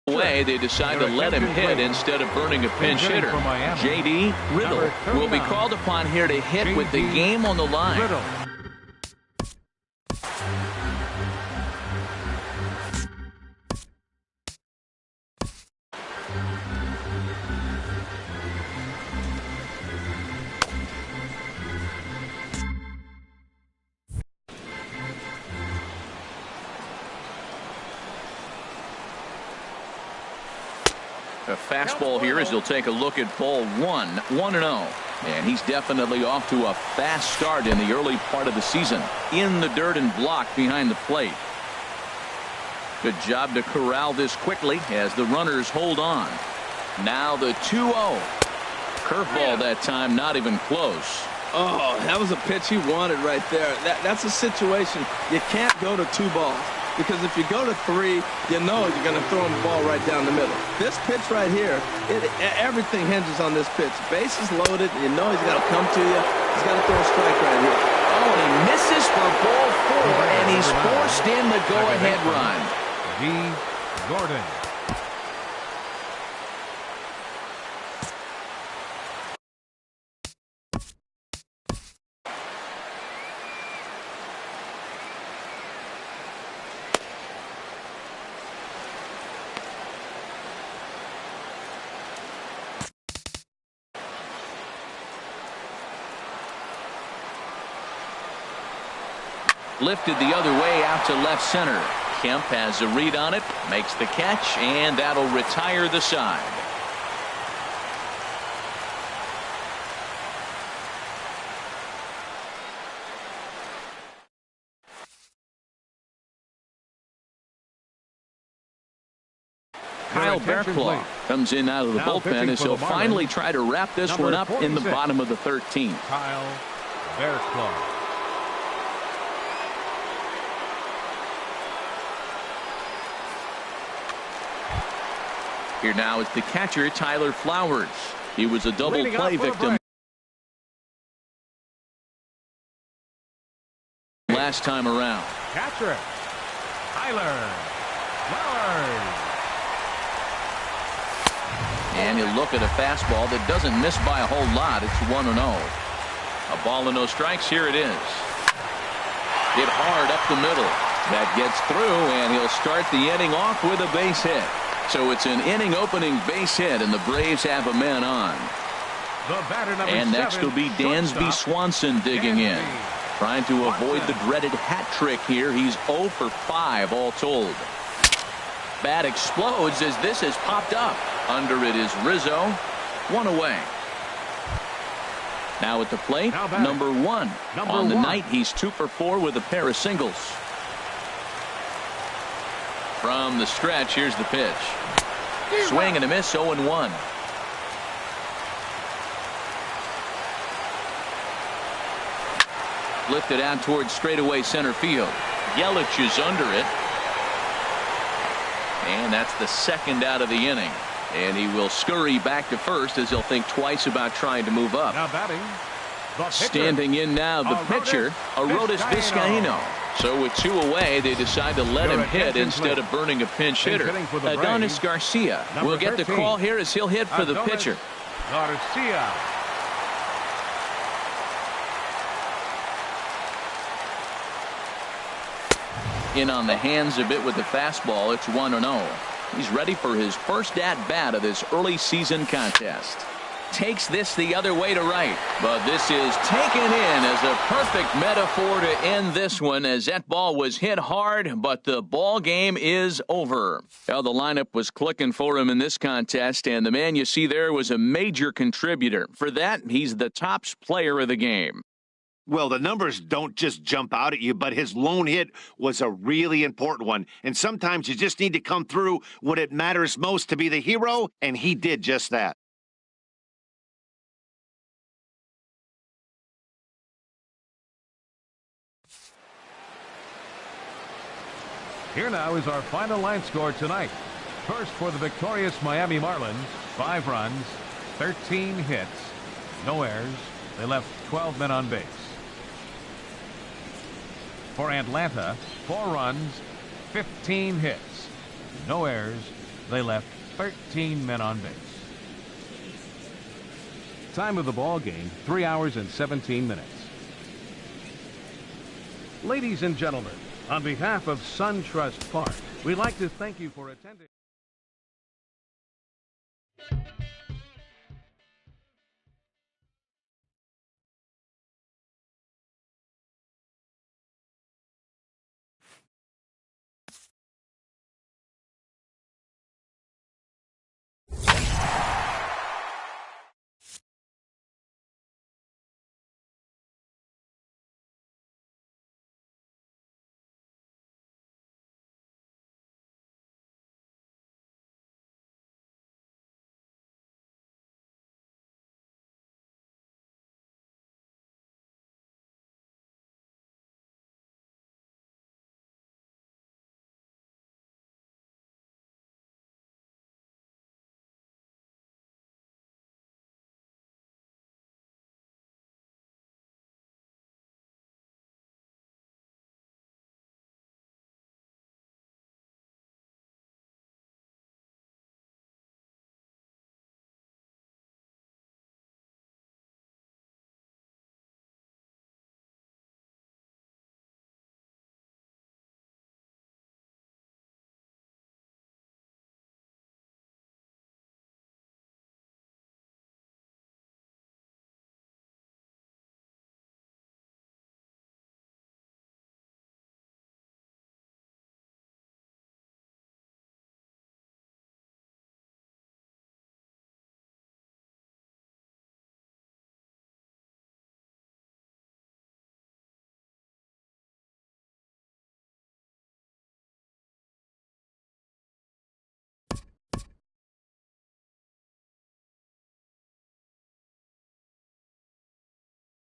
away, they decide to let him hit instead of burning a pinch hitter. J.D. Riddle will be called upon here to hit with the game on the line. A fastball here as he'll take a look at ball one. 1-0. And he's definitely off to a fast start in the early part of the season. In the dirt and blocked behind the plate. Good job to corral this quickly as the runners hold on. Now the 2-0. Curveball that time, not even close. Oh, that was a pitch he wanted right there. That's a situation you can't go to 2 balls. Because if you go to 3, you know you're going to throw him the ball right down the middle. This pitch right here, everything hinges on this pitch. Base is loaded. You know he's got to come to you. He's got to throw a strike right here. Oh, and he misses for ball 4, and he's forced in the go-ahead run. Gordon. Lifted the other way out to left center. Kemp has a read on it, makes the catch, and that'll retire the side. Kyle Bearclaw comes in out of the bullpen as he'll finally try to wrap this one up in the bottom of the 13th. Kyle Bearclaw. Here now is the catcher, Tyler Flowers. He was a double play victim last time around. Catcher, Tyler Flowers. And he'll look at a fastball that doesn't miss by a whole lot. It's 1-0. A ball and no strikes. Here it is. Hit hard up the middle. That gets through, and he'll start the inning off with a base hit. So it's an inning opening base hit, and the Braves have a man on. And next will be Dansby Swanson digging in. Trying to avoid the dreaded hat trick here. He's 0 for 5 all told. Bat explodes as this has popped up. Under it is Rizzo. 1 away. Now at the plate, number one. On the night, he's 2 for 4 with a pair of singles. From the stretch, here's the pitch. Swing and a miss, 0-1. Lifted out towards straightaway center field. Yelich is under it. And that's the second out of the inning. And he will scurry back to first as he'll think twice about trying to move up. Now batting, standing in now, the pitcher, Arodys Vizcaíno. So with 2 away, they decide to let him hit instead of burning a pinch hitter. Adonis Garcia will get the call here as he'll hit for the pitcher. Garcia. In on the hands a bit with the fastball. It's 1-0. He's ready for his first at-bat of this early season contest. Takes this the other way to right, but this is taken in as a perfect metaphor to end this one, as that ball was hit hard, but the ball game is over. Well, the lineup was clicking for him in this contest, and the man you see there was a major contributor. For that, he's the top player of the game. Well, the numbers don't just jump out at you, but his lone hit was a really important one. And sometimes you just need to come through when it matters most to be the hero, and he did just that. Here now is our final line score tonight. First for the victorious Miami Marlins, 5 runs, 13 hits, no errors. They left 12 men on base. For Atlanta, 4 runs, 15 hits, no errors. They left 13 men on base. Time of the ball game, 3 hours and 17 minutes. Ladies and gentlemen, on behalf of SunTrust Park, we'd like to thank you for attending.